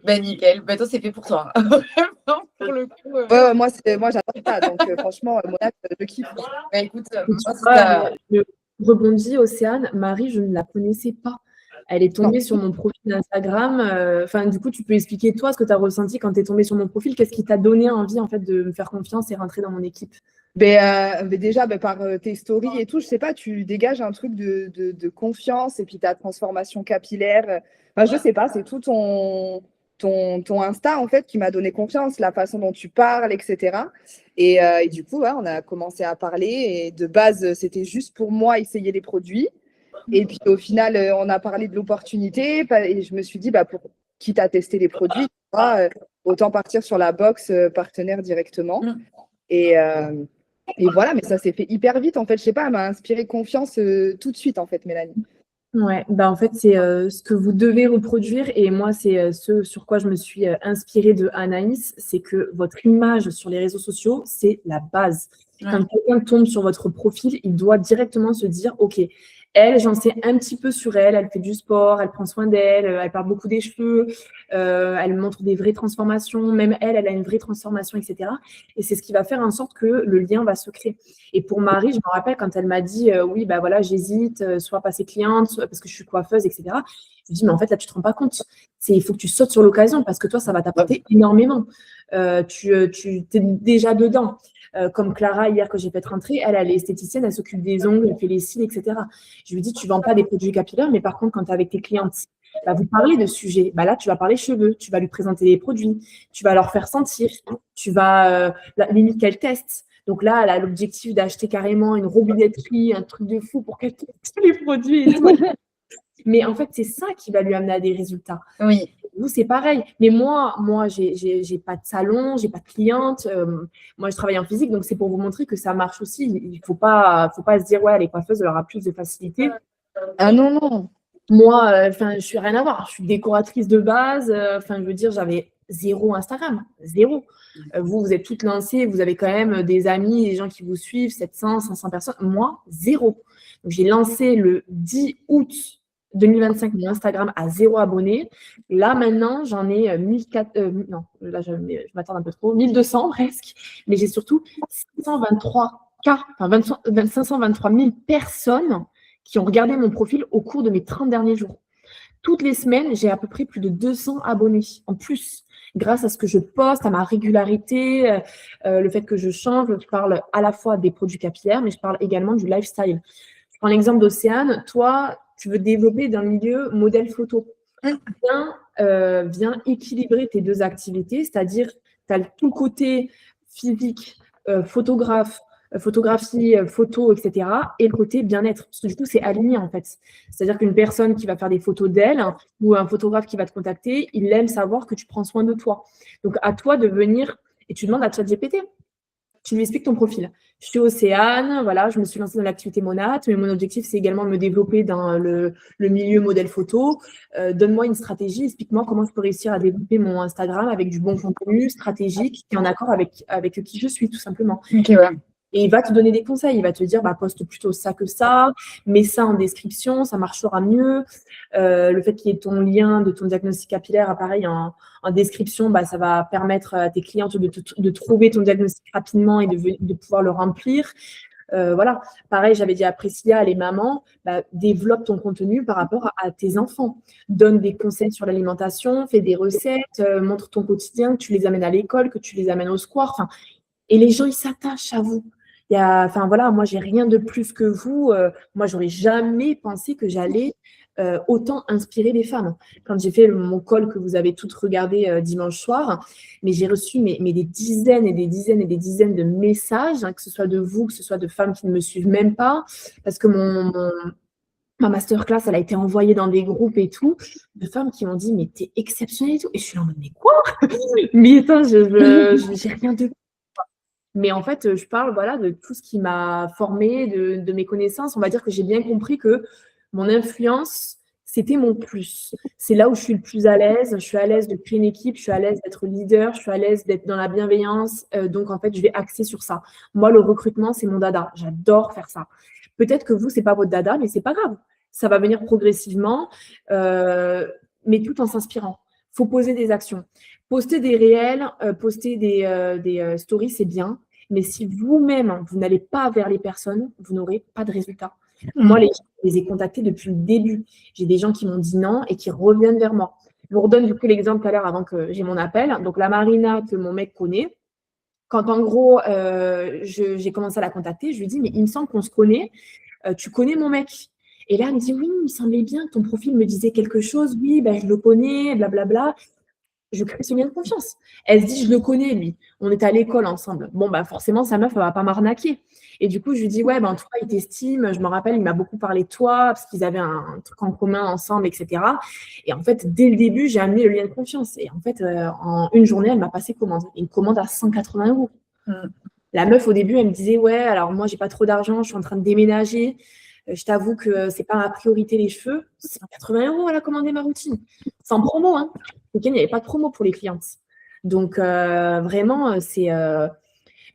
Ben, nickel. Ben, toi, c'est fait pour toi. Vraiment, pour le coup. Ouais, moi, j'adore ça. Donc, franchement, mon acte, je kiffe. Ben, écoute, Et tu moi, si vois, t'as… je rebondis, Océane. Marie, je ne la connaissais pas. Elle est tombée sur mon profil Instagram. Enfin, du coup, tu peux expliquer, toi, ce que tu as ressenti quand tu es tombée sur mon profil. Qu'est-ce qui t'a donné envie, en fait, de me faire confiance et rentrer dans mon équipe? Mais déjà, par tes stories et tout, je sais pas, tu dégages un truc de confiance et puis ta transformation capillaire. Enfin, je sais pas, c'est tout ton Insta, en fait, qui m'a donné confiance, la façon dont tu parles, etc. Et du coup, ouais, on a commencé à parler. Et de base, c'était juste pour moi essayer les produits. Et puis au final, on a parlé de l'opportunité. Et je me suis dit, quitte à tester les produits, autant partir sur la box partenaire directement. Et voilà, mais ça s'est fait hyper vite. En fait, je sais pas, elle m'a inspiré confiance tout de suite, en fait, Mélanie. Ouais, bah en fait, c'est ce que vous devez reproduire. Et moi, c'est ce sur quoi je me suis inspirée de Anaïs, c'est que votre image sur les réseaux sociaux, c'est la base. Ouais. Quand quelqu'un tombe sur votre profil, il doit directement se dire, OK, elle, j'en sais un petit peu sur elle, elle fait du sport, elle prend soin d'elle, elle parle beaucoup des cheveux, elle montre des vraies transformations, même elle, elle a une vraie transformation, etc. Et c'est ce qui va faire en sorte que le lien va se créer. Et pour Marie, je me rappelle quand elle m'a dit oui, bah voilà, j'hésite, soit passer cliente, soit parce que je suis coiffeuse, etc. Je me dis, mais en fait, là, tu te rends pas compte. Il faut que tu sautes sur l'occasion parce que toi, ça va t'apporter énormément. Tu es déjà dedans. Comme Clara, hier, que j'ai fait rentrer, elle est esthéticienne, elle s'occupe des ongles, elle fait les cils, etc. Je lui dis, tu ne vends pas des produits capillaires, mais par contre, quand tu es avec tes clientes, bah, vous parlez de sujets. Bah, là, tu vas parler cheveux, tu vas lui présenter les produits, tu vas leur faire sentir, tu vas limite qu'elle teste. Donc là, elle a l'objectif d'acheter carrément une robinetterie, un truc de fou pour qu'elle teste tous les produits et tout. Mais en fait, c'est ça qui va lui amener à des résultats. Oui. Vous, c'est pareil. Mais moi, j'ai pas de salon, j'ai pas de cliente. Moi, je travaille en physique, donc c'est pour vous montrer que ça marche aussi. Il faut pas se dire, ouais, les coiffeuses, elle aura plus de facilité. Ah non, non. Moi, je suis rien à voir. Je suis décoratrice de base. Je veux dire, j'avais zéro Instagram, zéro. Vous êtes toutes lancées, vous avez quand même des amis, des gens qui vous suivent, 700, 500 personnes. Moi, zéro. Donc, j'ai lancé le 10 août 2025 mon Instagram à 0 abonnés. Là, maintenant, j'en ai 1400, non, là, je m'attends un peu trop, 1200 presque. Mais j'ai surtout 523 000 personnes qui ont regardé mon profil au cours de mes 30 derniers jours. toutes les semaines, j'ai à peu près plus de 200 abonnés en plus, grâce à ce que je poste, à ma régularité, le fait que je change. Je parle à la fois des produits capillaires, mais je parle également du lifestyle. Je prends l'exemple d'Océane. Toi, tu veux développer d'un milieu modèle photo. Viens équilibrer tes deux activités, c'est-à-dire tu as tout le côté physique, photographie, photo, etc. et le côté bien-être. Parce que du coup, c'est aligné en fait. C'est-à-dire qu'une personne qui va faire des photos d'elle ou un photographe qui va te contacter, il aime savoir que tu prends soin de toi. Donc, à toi de venir et tu demandes à ChatGPT. Tu lui expliques ton profil. Je suis Océane, voilà, je me suis lancée dans l'activité Monat, mais mon objectif, c'est également de me développer dans le milieu modèle photo. Donne-moi une stratégie, explique-moi comment je peux réussir à développer mon Instagram avec du bon contenu stratégique qui est en accord avec qui je suis, tout simplement. Ok, ouais. Et il va te donner des conseils. Il va te dire, poste plutôt ça que ça, mets ça en description, ça marchera mieux. Le fait qu'il y ait ton lien de ton diagnostic capillaire, pareil, en description, ça va permettre à tes clientes de trouver ton diagnostic rapidement et de pouvoir le remplir. Voilà. Pareil, j'avais dit à Priscilla, les mamans, développe ton contenu par rapport à tes enfants. Donne des conseils sur l'alimentation, fais des recettes, montre ton quotidien, que tu les amènes à l'école, que tu les amènes au square. Et les gens, ils s'attachent à vous. Voilà, moi, j'ai rien de plus que vous. Moi, j'aurais jamais pensé que j'allais autant inspirer les femmes. Quand j'ai fait mon call que vous avez toutes regardé dimanche soir, mais j'ai reçu des dizaines et des dizaines et des dizaines de messages, que ce soit de vous, que ce soit de femmes qui ne me suivent même pas, parce que ma masterclass, elle a été envoyée dans des groupes et tout, de femmes qui m'ont dit, mais t'es exceptionnelle et tout. Et je suis là en mode, mais quoi? Mais attends, j'ai rien de... Mais en fait, je parle de tout ce qui m'a formée, de mes connaissances. On va dire que j'ai bien compris que mon influence, c'était mon plus. C'est là où je suis le plus à l'aise. Je suis à l'aise de créer une équipe, je suis à l'aise d'être leader, je suis à l'aise d'être dans la bienveillance. Donc, en fait, je vais axer sur ça. Moi, le recrutement, c'est mon dada. J'adore faire ça. Peut-être que vous, ce n'est pas votre dada, mais ce n'est pas grave. Ça va venir progressivement, mais tout en s'inspirant. Il faut poser des actions. Poster des réels, poster des stories, c'est bien. Mais si vous-même, vous n'allez pas vers les personnes, vous n'aurez pas de résultat. Moi, les gens, je les ai contactés depuis le début. J'ai des gens qui m'ont dit non et qui reviennent vers moi. Je vous redonne du coup l'exemple tout à l'heure avant que j'ai mon appel. Donc, la Marina que mon mec connaît, quand en gros, j'ai commencé à la contacter, je lui dis, mais il me semble qu'on se connaît. Tu connais mon mec? Et là, elle me dit, oui, il me semblait bien que ton profil me disait quelque chose. Oui, je le connais, blablabla. Je crée ce lien de confiance. Elle se dit, je le connais, lui. On est à l'école ensemble. Bon, forcément, sa meuf, elle va pas m'arnaquer. Et du coup, je lui dis, ouais, en tout cas, il t'estime. Je me rappelle, il m'a beaucoup parlé de toi parce qu'ils avaient un truc en commun ensemble, etc. Et en fait, dès le début, j'ai amené le lien de confiance. Et en fait, en une journée, elle m'a passé commande. Une commande à 180 €. La meuf, au début, elle me disait, ouais, alors moi, j'ai pas trop d'argent, je suis en train de déménager. Je t'avoue que c'est pas ma priorité, les cheveux. 180 €, elle a commandé ma routine. Sans promo, hein. Le week-end, il n'y avait pas de promo pour les clientes. Donc, vraiment,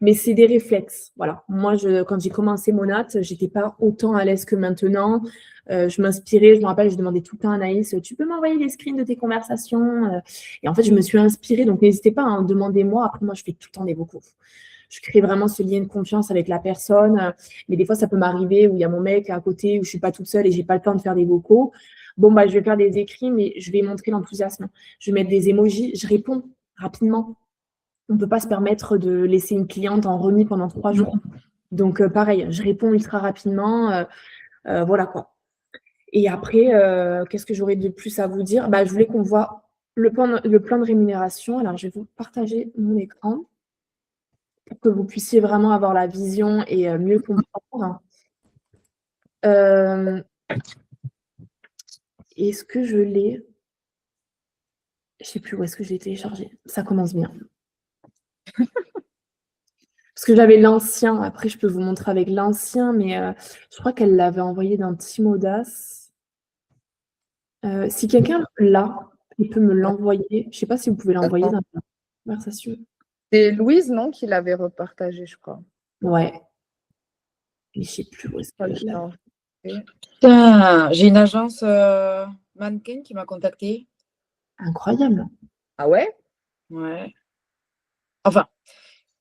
mais c'est des réflexes. Voilà. Moi, quand j'ai commencé Monat, je n'étais pas autant à l'aise que maintenant. Je m'inspirais, je me rappelle, je demandais tout le temps à Anaïs, tu peux m'envoyer les screens de tes conversations? Et en fait, je me suis inspirée. Donc, n'hésitez pas à demander-moi. Après, moi, je fais tout le temps des vocaux. Je crée vraiment ce lien de confiance avec la personne. Mais des fois, ça peut m'arriver où il y a mon mec à côté, où je ne suis pas toute seule et je n'ai pas le temps de faire des vocaux. Bon, je vais faire des écrits, mais je vais montrer l'enthousiasme. Je vais mettre des emojis. Je réponds rapidement. On ne peut pas se permettre de laisser une cliente en remis pendant 3 jours. Donc, pareil, je réponds ultra rapidement. Voilà quoi. Et après, qu'est-ce que j'aurais de plus à vous dire? Je voulais qu'on voit le plan de rémunération. Alors, je vais vous partager mon écran pour que vous puissiez vraiment avoir la vision et mieux comprendre. Est-ce que je l'ai? Je ne sais plus où est-ce que je l'ai téléchargé. Ça commence bien. Parce que j'avais l'ancien. Après, je peux vous montrer avec l'ancien, mais je crois qu'elle l'avait envoyé dans Team Audace. Si quelqu'un l'a, il peut me l'envoyer. Je ne sais pas si vous pouvez l'envoyer dans la conversation. C'est Louise, non, qui l'avait repartagé, je crois. Ouais. Mais je ne sais plus où est-ce que je l'ai. Putain, j'ai une agence mannequin qui m'a contactée. Incroyable. Ah ouais? Ouais. Enfin,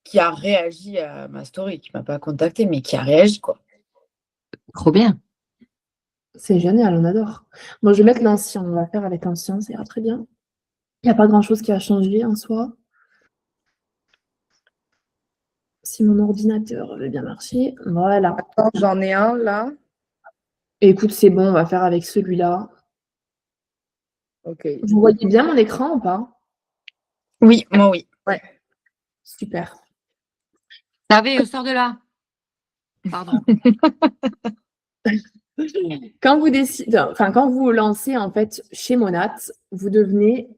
qui a réagi à ma story, qui ne m'a pas contactée, mais qui a réagi, quoi. Trop bien. C'est génial, on adore. Bon, je vais mettre l'ancien, on va faire avec l'ancien, ça ira très bien. Il n'y a pas grand-chose qui a changé en soi. Si mon ordinateur veut bien marcher, voilà. Attends, j'en ai un là. Écoute, c'est bon, on va faire avec celui-là. Ok. Vous voyez bien mon écran ou pas? Oui, moi oui. Super. Hervé, sors de là. Pardon. Quand vous décidez, enfin, quand vous lancez en fait chez Monat, vous devenez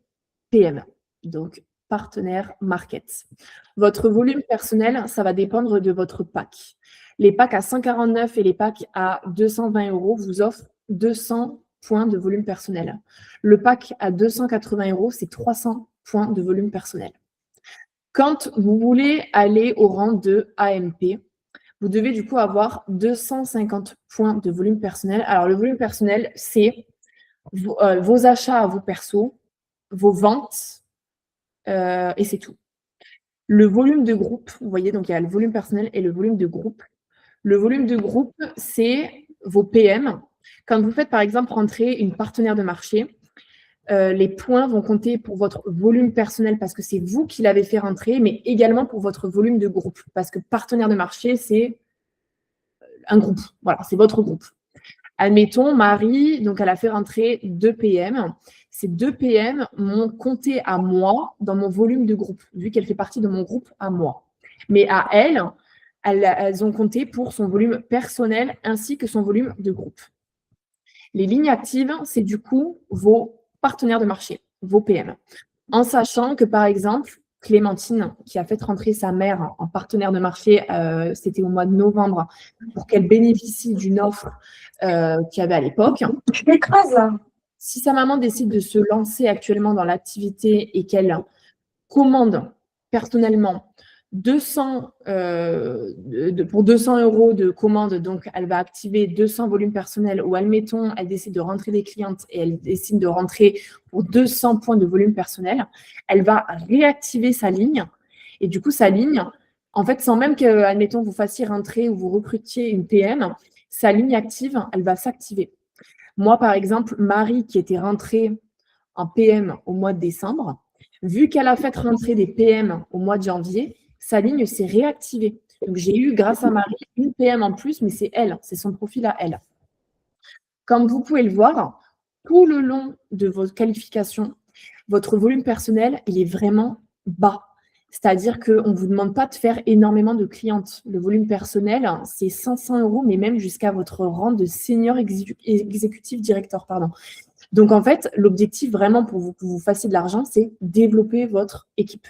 PM, donc partenaire market. Votre volume personnel, ça va dépendre de votre pack. Les packs à 149 et les packs à 220 € vous offrent 200 points de volume personnel. Le pack à 280 €, c'est 300 points de volume personnel. Quand vous voulez aller au rang de AMP, vous devez du coup avoir 250 points de volume personnel. Alors, le volume personnel, c'est vos achats à vous perso, vos ventes, et c'est tout. Le volume de groupe, vous voyez, donc il y a le volume personnel et le volume de groupe. Le volume de groupe, c'est vos PM. Quand vous faites, par exemple, rentrer une partenaire de marché, les points vont compter pour votre volume personnel parce que c'est vous qui l'avez fait rentrer, mais également pour votre volume de groupe. Parce que partenaire de marché, c'est un groupe. Voilà, c'est votre groupe. Admettons, Marie, donc elle a fait rentrer 2 PM. Ces 2 PM m'ont compté à moi dans mon volume de groupe, vu qu'elle fait partie de mon groupe à moi. Mais à elle, elles ont compté pour son volume personnel ainsi que son volume de groupe. Les lignes actives, c'est du coup vos partenaires de marché, vos PM. En sachant que, par exemple, Clémentine, qui a fait rentrer sa mère en partenaire de marché, c'était au mois de novembre, pour qu'elle bénéficie d'une offre qu'il y avait à l'époque. Je m'écrase là. Si sa maman décide de se lancer actuellement dans l'activité et qu'elle commande personnellement 200, pour 200 € de commande, donc elle va activer 200 volumes personnels, ou admettons, elle décide de rentrer des clientes et elle décide de rentrer pour 200 points de volume personnel, elle va réactiver sa ligne. Et du coup, sa ligne, en fait, sans même que, admettons, vous fassiez rentrer ou vous recrutiez une PM, sa ligne active, elle va s'activer. Moi, par exemple, Marie, qui était rentrée en PM au mois de décembre, vu qu'elle a fait rentrer des PM au mois de janvier, sa ligne s'est réactivée. Donc, j'ai eu, grâce à Marie, une PM en plus, mais c'est elle, c'est son profil à elle. Comme vous pouvez le voir, tout le long de votre qualification, votre volume personnel, il est vraiment bas. C'est-à-dire qu'on ne vous demande pas de faire énormément de clientes. Le volume personnel, c'est 500 €, mais même jusqu'à votre rang de senior exécutif directeur. Donc, en fait, l'objectif vraiment pour que vous fassiez de l'argent, c'est développer votre équipe.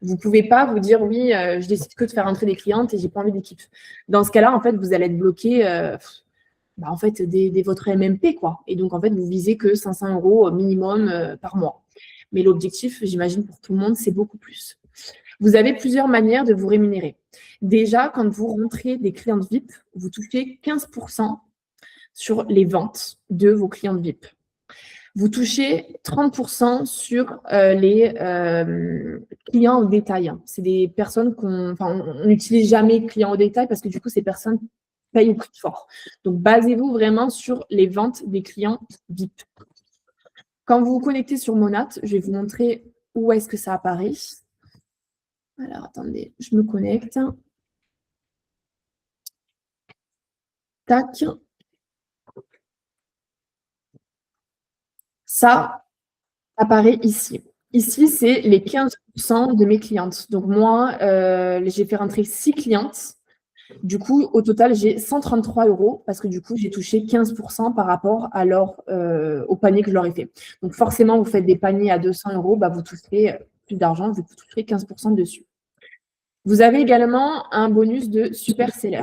Vous ne pouvez pas vous dire, oui, je décide que de faire entrer des clientes et je n'ai pas envie d'équipe. Dans ce cas-là, en fait, vous allez être bloqué en fait, dès votre MMP, quoi. Et donc, en fait, vous visez que 500 € minimum par mois. Mais l'objectif, j'imagine, pour tout le monde, c'est beaucoup plus. Vous avez plusieurs manières de vous rémunérer. Déjà, quand vous rentrez des clientes VIP, vous touchez 15% sur les ventes de vos clientes VIP. Vous touchez 30% sur les clients au détail. C'est des personnes on n'utilise jamais clients au détail parce que du coup, ces personnes payent au prix fort. Donc, basez-vous vraiment sur les ventes des clients VIP. Quand vous vous connectez sur Monat, je vais vous montrer où est-ce que ça apparaît. Alors, attendez, je me connecte. Tac. Ça apparaît ici. Ici, c'est les 15% de mes clientes. Donc, moi, j'ai fait rentrer 6 clientes. Du coup, au total, j'ai 133 € parce que du coup, j'ai touché 15% par rapport à au panier que je leur ai fait. Donc, forcément, vous faites des paniers à 200 €, vous toucherez plus d'argent, vous toucherez 15% dessus. Vous avez également un bonus de super seller.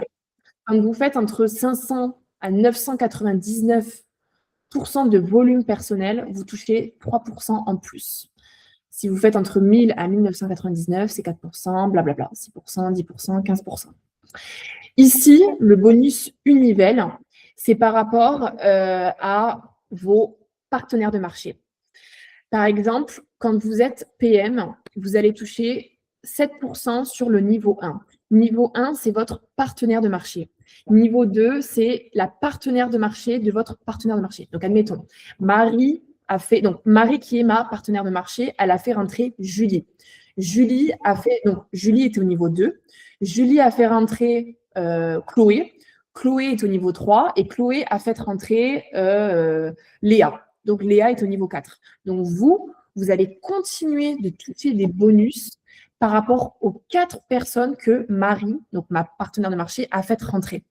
Quand vous faites entre 500 à 999% de volume personnel, vous touchez 3% en plus. Si vous faites entre 1000 à 1999, c'est 4%, blablabla, 6%, 10%, 15%. Ici, le bonus Univel, c'est par rapport à vos partenaires de marché. Par exemple, quand vous êtes PM, vous allez toucher 7% sur le niveau 1. Niveau 1, c'est votre partenaire de marché. Niveau 2, c'est la partenaire de marché de votre partenaire de marché. Donc, admettons, Marie qui est ma partenaire de marché, elle a fait rentrer Julie. Julie était au niveau 2. Julie a fait rentrer Chloé. Chloé est au niveau 3 et Chloé a fait rentrer Léa. Donc, Léa est au niveau 4. Donc, vous allez continuer de toucher des bonus par rapport aux 4 personnes que Marie, donc ma partenaire de marché, a fait rentrer.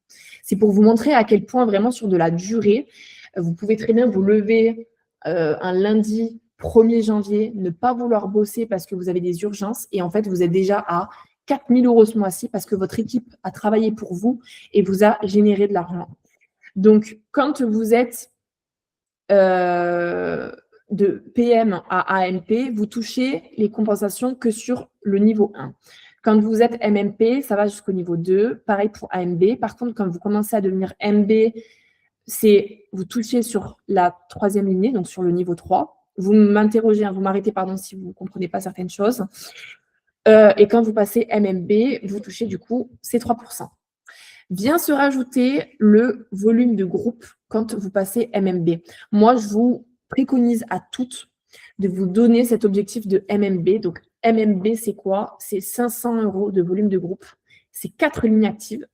C'est pour vous montrer à quel point vraiment sur de la durée, vous pouvez très bien vous lever un lundi 1er janvier, ne pas vouloir bosser parce que vous avez des urgences et en fait, vous êtes déjà à 4 000 € ce mois-ci parce que votre équipe a travaillé pour vous et vous a généré de l'argent. Donc, quand vous êtes de PM à AMP, vous touchez les compensations que sur le niveau 1. Quand vous êtes MMP, ça va jusqu'au niveau 2. Pareil pour AMB. Par contre, quand vous commencez à devenir MB, vous touchez sur la 3e lignée, donc sur le niveau 3. Vous m'interrogez, vous m'arrêtez, si vous ne comprenez pas certaines choses. Et quand vous passez MMB, vous touchez du coup ces 3%. Vient se rajouter le volume de groupe quand vous passez MMB. Moi, je vous préconise à toutes de vous donner cet objectif de MMB. Donc, MMB, c'est quoi? C'est 500 € de volume de groupe. C'est 4 lignes actives.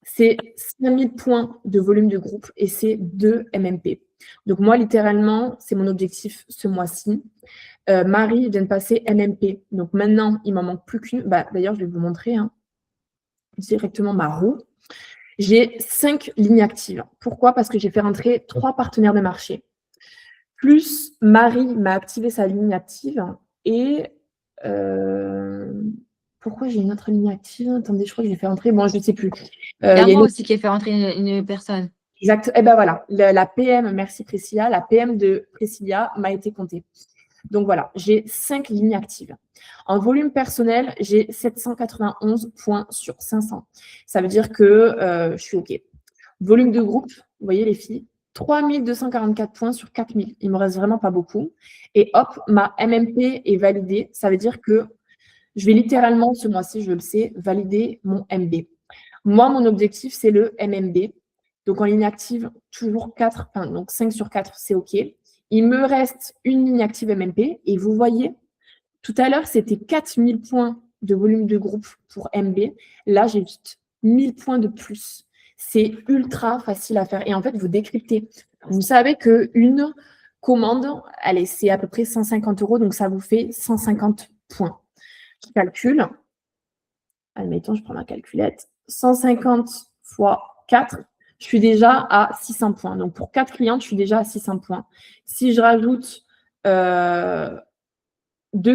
C'est 5000 points de volume de groupe et c'est 2 MMP. Donc, moi, littéralement, c'est mon objectif ce mois-ci. Marie vient de passer MMP. Donc, maintenant, il m'en manque plus qu'une. D'ailleurs, je vais vous montrer directement ma roue. J'ai 5 lignes actives. Pourquoi? Parce que j'ai fait rentrer 3 partenaires de marché. Plus Marie m'a activé sa ligne active et pourquoi j'ai une autre ligne active? Attendez, je crois que j'ai fait rentrer. Bon, je ne sais plus. Il y a moi aussi qui ai fait rentrer une personne. Exact. Et ben voilà, la PM, merci Priscilla, la PM de Priscilla m'a été comptée. Donc voilà, j'ai 5 lignes actives. En volume personnel, j'ai 791 points sur 500. Ça veut dire que je suis OK. Volume de groupe, vous voyez les filles, 3244 points sur 4000. Il ne me reste vraiment pas beaucoup. Et hop, ma MMP est validée. Ça veut dire que je vais littéralement, ce mois-ci, je le sais, valider mon MB. Moi, mon objectif, c'est le MMB. Donc, en ligne active, toujours 4, donc 5 sur 4, c'est OK. Il me reste une ligne active MMP. Et vous voyez, tout à l'heure, c'était 4000 points de volume de groupe pour MB. Là, j'ai juste 1000 points de plus. C'est ultra facile à faire. Et en fait, vous décryptez. Vous savez qu'une commande, allez, c'est à peu près 150 €. Donc, ça vous fait 150 points. Je calcule. Admettons, je prends ma calculette. 150 fois 4, je suis déjà à 600 points. Donc, pour 4 clientes, je suis déjà à 600 points. Si je rajoute 2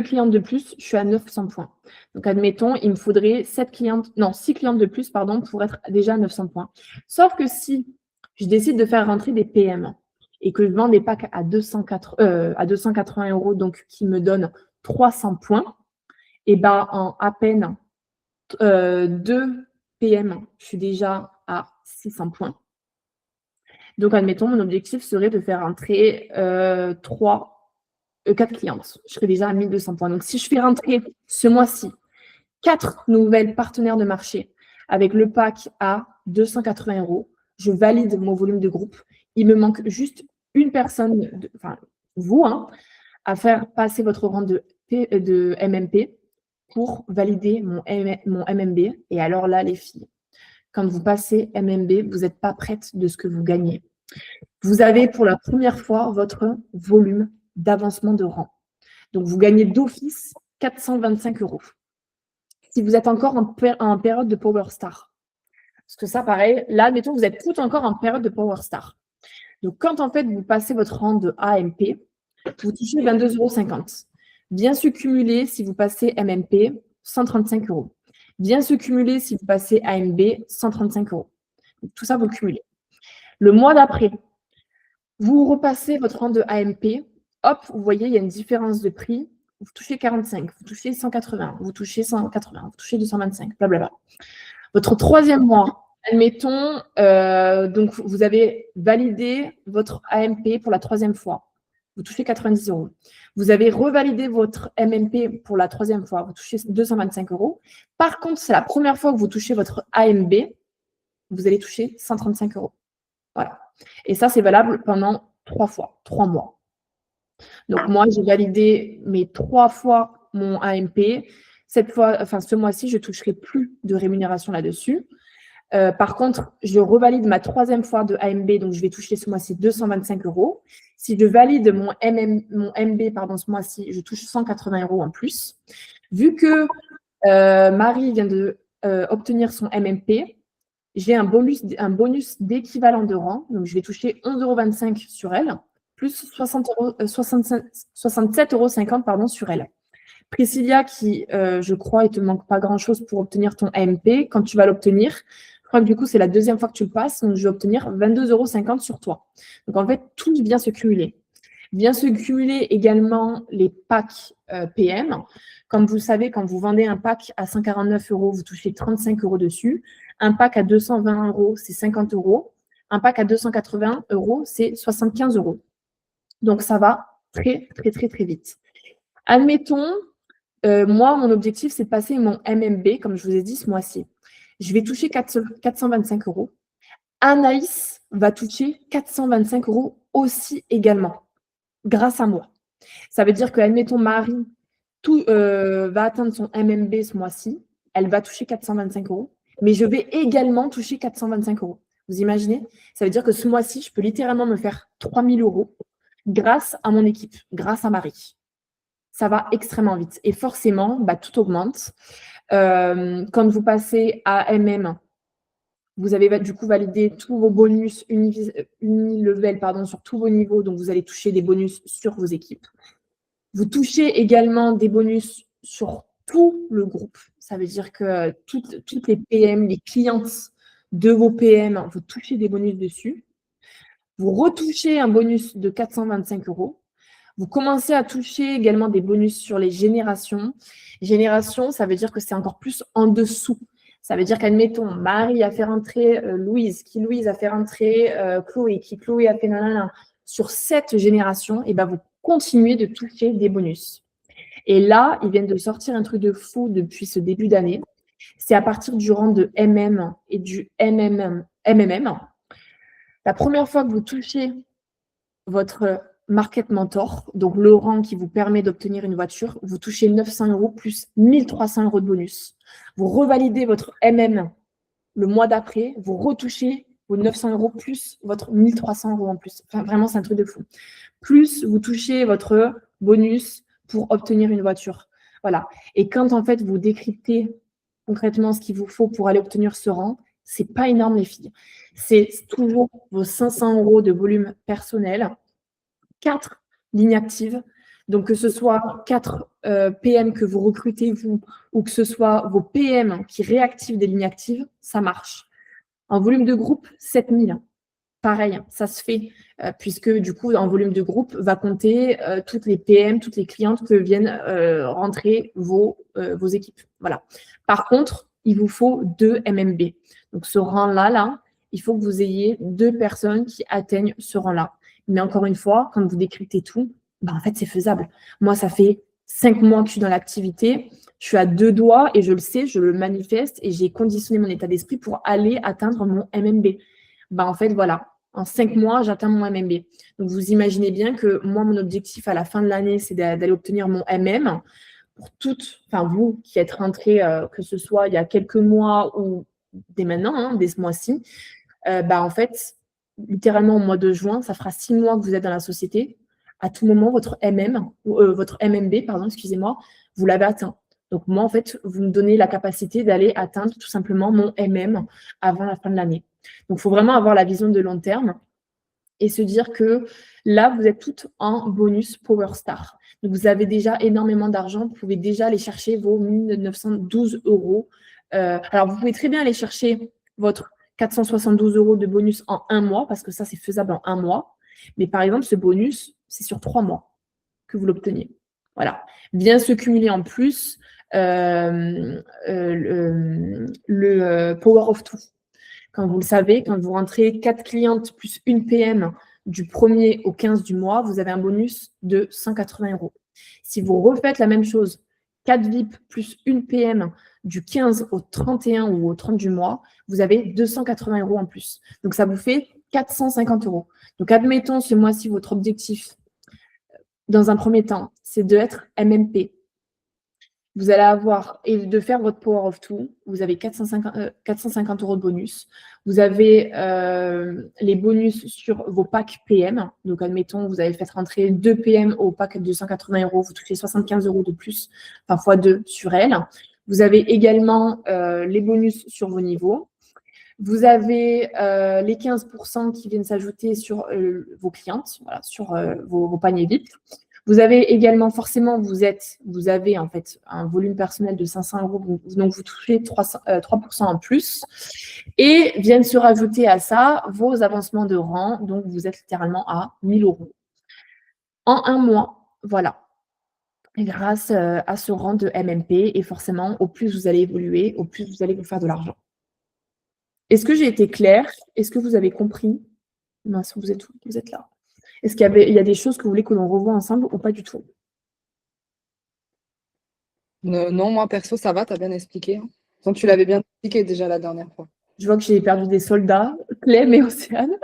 clientes de plus, je suis à 900 points. Donc, admettons, il me faudrait 6 clientes de plus pour être déjà à 900 points. Sauf que si je décide de faire rentrer des PM et que je vends des packs à 280 €, donc qui me donnent 300 points, et en à peine 2 PM, je suis déjà à 600 points. Donc, admettons, mon objectif serait de faire rentrer 4 clientes. Je serai déjà à 1200 points. Donc, si je fais rentrer ce mois-ci 4 nouvelles partenaires de marché avec le pack à 280 €, je valide mon volume de groupe. Il me manque juste une personne, vous, à faire passer votre rang de MMP pour valider mon MMB. Et alors là, les filles, quand vous passez MMB, vous n'êtes pas prête de ce que vous gagnez. Vous avez pour la première fois votre volume d'avancement de rang. Donc, vous gagnez d'office 425 €. Si vous êtes encore en période de Power Star. Parce que ça, pareil, là, admettons, vous êtes toutes encore en période de Power Star. Donc, quand en fait, vous passez votre rang de AMP, vous touchez 22,50 €. Bien se cumuler si vous passez MMP, 135 €. Bien se cumuler si vous passez AMB, 135 €. Donc, tout ça, vous le cumulez. Le mois d'après, vous repassez votre rang de AMP. Hop, vous voyez, il y a une différence de prix. Vous touchez 45, vous touchez 180, vous touchez 180, vous touchez 225, blablabla. Votre 3e mois, admettons, donc vous avez validé votre AMP pour la 3e fois. vous touchez 90 euros. Vous avez revalidé votre MMP pour la 3e fois, vous touchez 225 euros. Par contre, c'est la première fois que vous touchez votre AMB, vous allez toucher 135 euros. Voilà. Et ça, c'est valable pendant 3 fois, 3 mois. Donc, moi, j'ai validé mes 3 fois mon AMP. Ce mois-ci, je ne toucherai plus de rémunération là-dessus. Par contre, je revalide ma 3e fois de AMB, donc je vais toucher ce mois-ci 225 euros. Si je valide mon MB ce mois-ci, je touche 180 euros en plus. Vu que Marie vient d'obtenir son MMP, j'ai un bonus d'équivalent de rang, donc je vais toucher 11,25 € sur elle, plus 67,50 € sur elle. Priscilla, qui, je crois, il ne te manque pas grand-chose pour obtenir ton AMP, quand tu vas l'obtenir, je crois que du coup, c'est la 2e fois que tu le passes, donc je vais obtenir 22,50 € sur toi. Donc en fait, tout vient se cumuler. Vient se cumuler également les packs PM. Comme vous le savez, quand vous vendez un pack à 149 €, vous touchez 35 € dessus. Un pack à 220 €, c'est 50 €. Un pack à 280 €, c'est 75 €. Donc ça va très, très, très, très vite. Admettons, moi, mon objectif, c'est de passer mon MMB, comme je vous ai dit, ce mois-ci. Je vais toucher 425 €. Anaïs va toucher 425 € aussi également, grâce à moi. Ça veut dire que, admettons, Marie va atteindre son MMB ce mois-ci, elle va toucher 425 €, mais je vais également toucher 425 €. Vous imaginez? Ça veut dire que ce mois-ci, je peux littéralement me faire 3 000 € grâce à mon équipe, grâce à Marie. Ça va extrêmement vite. Et forcément, tout augmente. Quand vous passez à MM, vous avez du coup validé tous vos bonus unilevel sur tous vos niveaux, donc vous allez toucher des bonus sur vos équipes. Vous touchez également des bonus sur tout le groupe. Ça veut dire que toutes les PM, les clientes de vos PM, vous touchez des bonus dessus. Vous retouchez un bonus de 425 €. Vous commencez à toucher également des bonus sur les générations. Génération, ça veut dire que c'est encore plus en dessous. Ça veut dire qu'admettons, Marie a fait rentrer Louise a fait rentrer Chloé, Chloé a fait nanana. Sur cette génération, et vous continuez de toucher des bonus. Et là, ils viennent de sortir un truc de fou depuis ce début d'année. C'est à partir du rang de MM et du MMM. La première fois que vous touchez votre Market Mentor, donc le rang qui vous permet d'obtenir une voiture, vous touchez 900 € plus 1 300 € de bonus. Vous revalidez votre MM le mois d'après, vous retouchez vos 900 € plus votre 1 300 € en plus. Enfin, vraiment, c'est un truc de fou. Plus vous touchez votre bonus pour obtenir une voiture. Voilà. Et quand, en fait, vous décryptez concrètement ce qu'il vous faut pour aller obtenir ce rang, c'est pas énorme, les filles. C'est toujours vos 500 € de volume personnel, 4 lignes actives. Donc, que ce soit 4 PM que vous recrutez, vous, ou que ce soit vos PM qui réactivent des lignes actives, ça marche. En volume de groupe, 7000. Pareil, ça se fait, puisque du coup, en volume de groupe, va compter toutes les PM, toutes les clientes que viennent rentrer vos équipes. Voilà. Par contre, il vous faut 2 MMB. Donc, ce rang-là, il faut que vous ayez 2 personnes qui atteignent ce rang-là. Mais encore une fois, quand vous décryptez tout, en fait, c'est faisable. Moi, ça fait 5 mois que je suis dans l'activité. Je suis à 2 doigts et je le sais, je le manifeste et j'ai conditionné mon état d'esprit pour aller atteindre mon MMB. En fait, voilà. En 5 mois, j'atteins mon MMB. Donc, vous imaginez bien que moi, mon objectif à la fin de l'année, c'est d'aller obtenir mon MM. Pour vous qui êtes rentrés, que ce soit il y a quelques mois ou dès maintenant, dès ce mois-ci, en fait, littéralement au mois de juin, ça fera 6 mois que vous êtes dans la société. À tout moment, votre votre MMB, excusez-moi, vous l'avez atteint. Donc, moi, en fait, vous me donnez la capacité d'aller atteindre tout simplement mon MM avant la fin de l'année. Donc, il faut vraiment avoir la vision de long terme et se dire que là, vous êtes toutes en bonus Power Star. Donc, vous avez déjà énormément d'argent. Vous pouvez déjà aller chercher vos 1 912 €. Alors, vous pouvez très bien aller chercher votre 472 € de bonus en 1 mois, parce que ça, c'est faisable en 1 mois. Mais par exemple, ce bonus, c'est sur 3 mois que vous l'obtenez. Voilà. Vient se cumuler en plus le Power of Two. Quand vous le savez, quand vous rentrez 4 clientes plus 1 PM du 1er au 15 du mois, vous avez un bonus de 180 €. Si vous refaites la même chose, 4 VIP plus une PM du 15 au 31 ou au 30 du mois, vous avez 280 € en plus. Donc, ça vous fait 450 €. Donc, admettons ce mois-ci, votre objectif, dans un premier temps, c'est d'être MMP. Vous allez avoir, et de faire votre Power of Two, vous avez 450 € de bonus. Vous avez les bonus sur vos packs PM. Donc, admettons, vous avez fait rentrer 2 PM au pack de 180 €, vous touchez 75 € de plus, parfois 2 sur elle. Vous avez également les bonus sur vos niveaux. Vous avez les 15% qui viennent s'ajouter sur vos clientes, voilà, sur vos paniers VIP. Vous avez également, forcément, vous avez en fait un volume personnel de 500 €, donc vous touchez 3% en plus. Et viennent se rajouter à ça vos avancements de rang, donc vous êtes littéralement à 1 000 € en un mois. Voilà. Et grâce à ce rang de MMP, et forcément, au plus vous allez évoluer, au plus vous allez vous faire de l'argent. Est-ce que j'ai été claire? Est-ce que vous avez compris? Mince, vous êtes là. Est-ce qu'il y a des choses que vous voulez que l'on revoie ensemble ou pas du tout? Non, moi, perso, ça va, tu as bien expliqué. Donc, tu l'avais bien expliqué déjà la dernière fois. Je vois que j'ai perdu des soldats, Clem et Océane.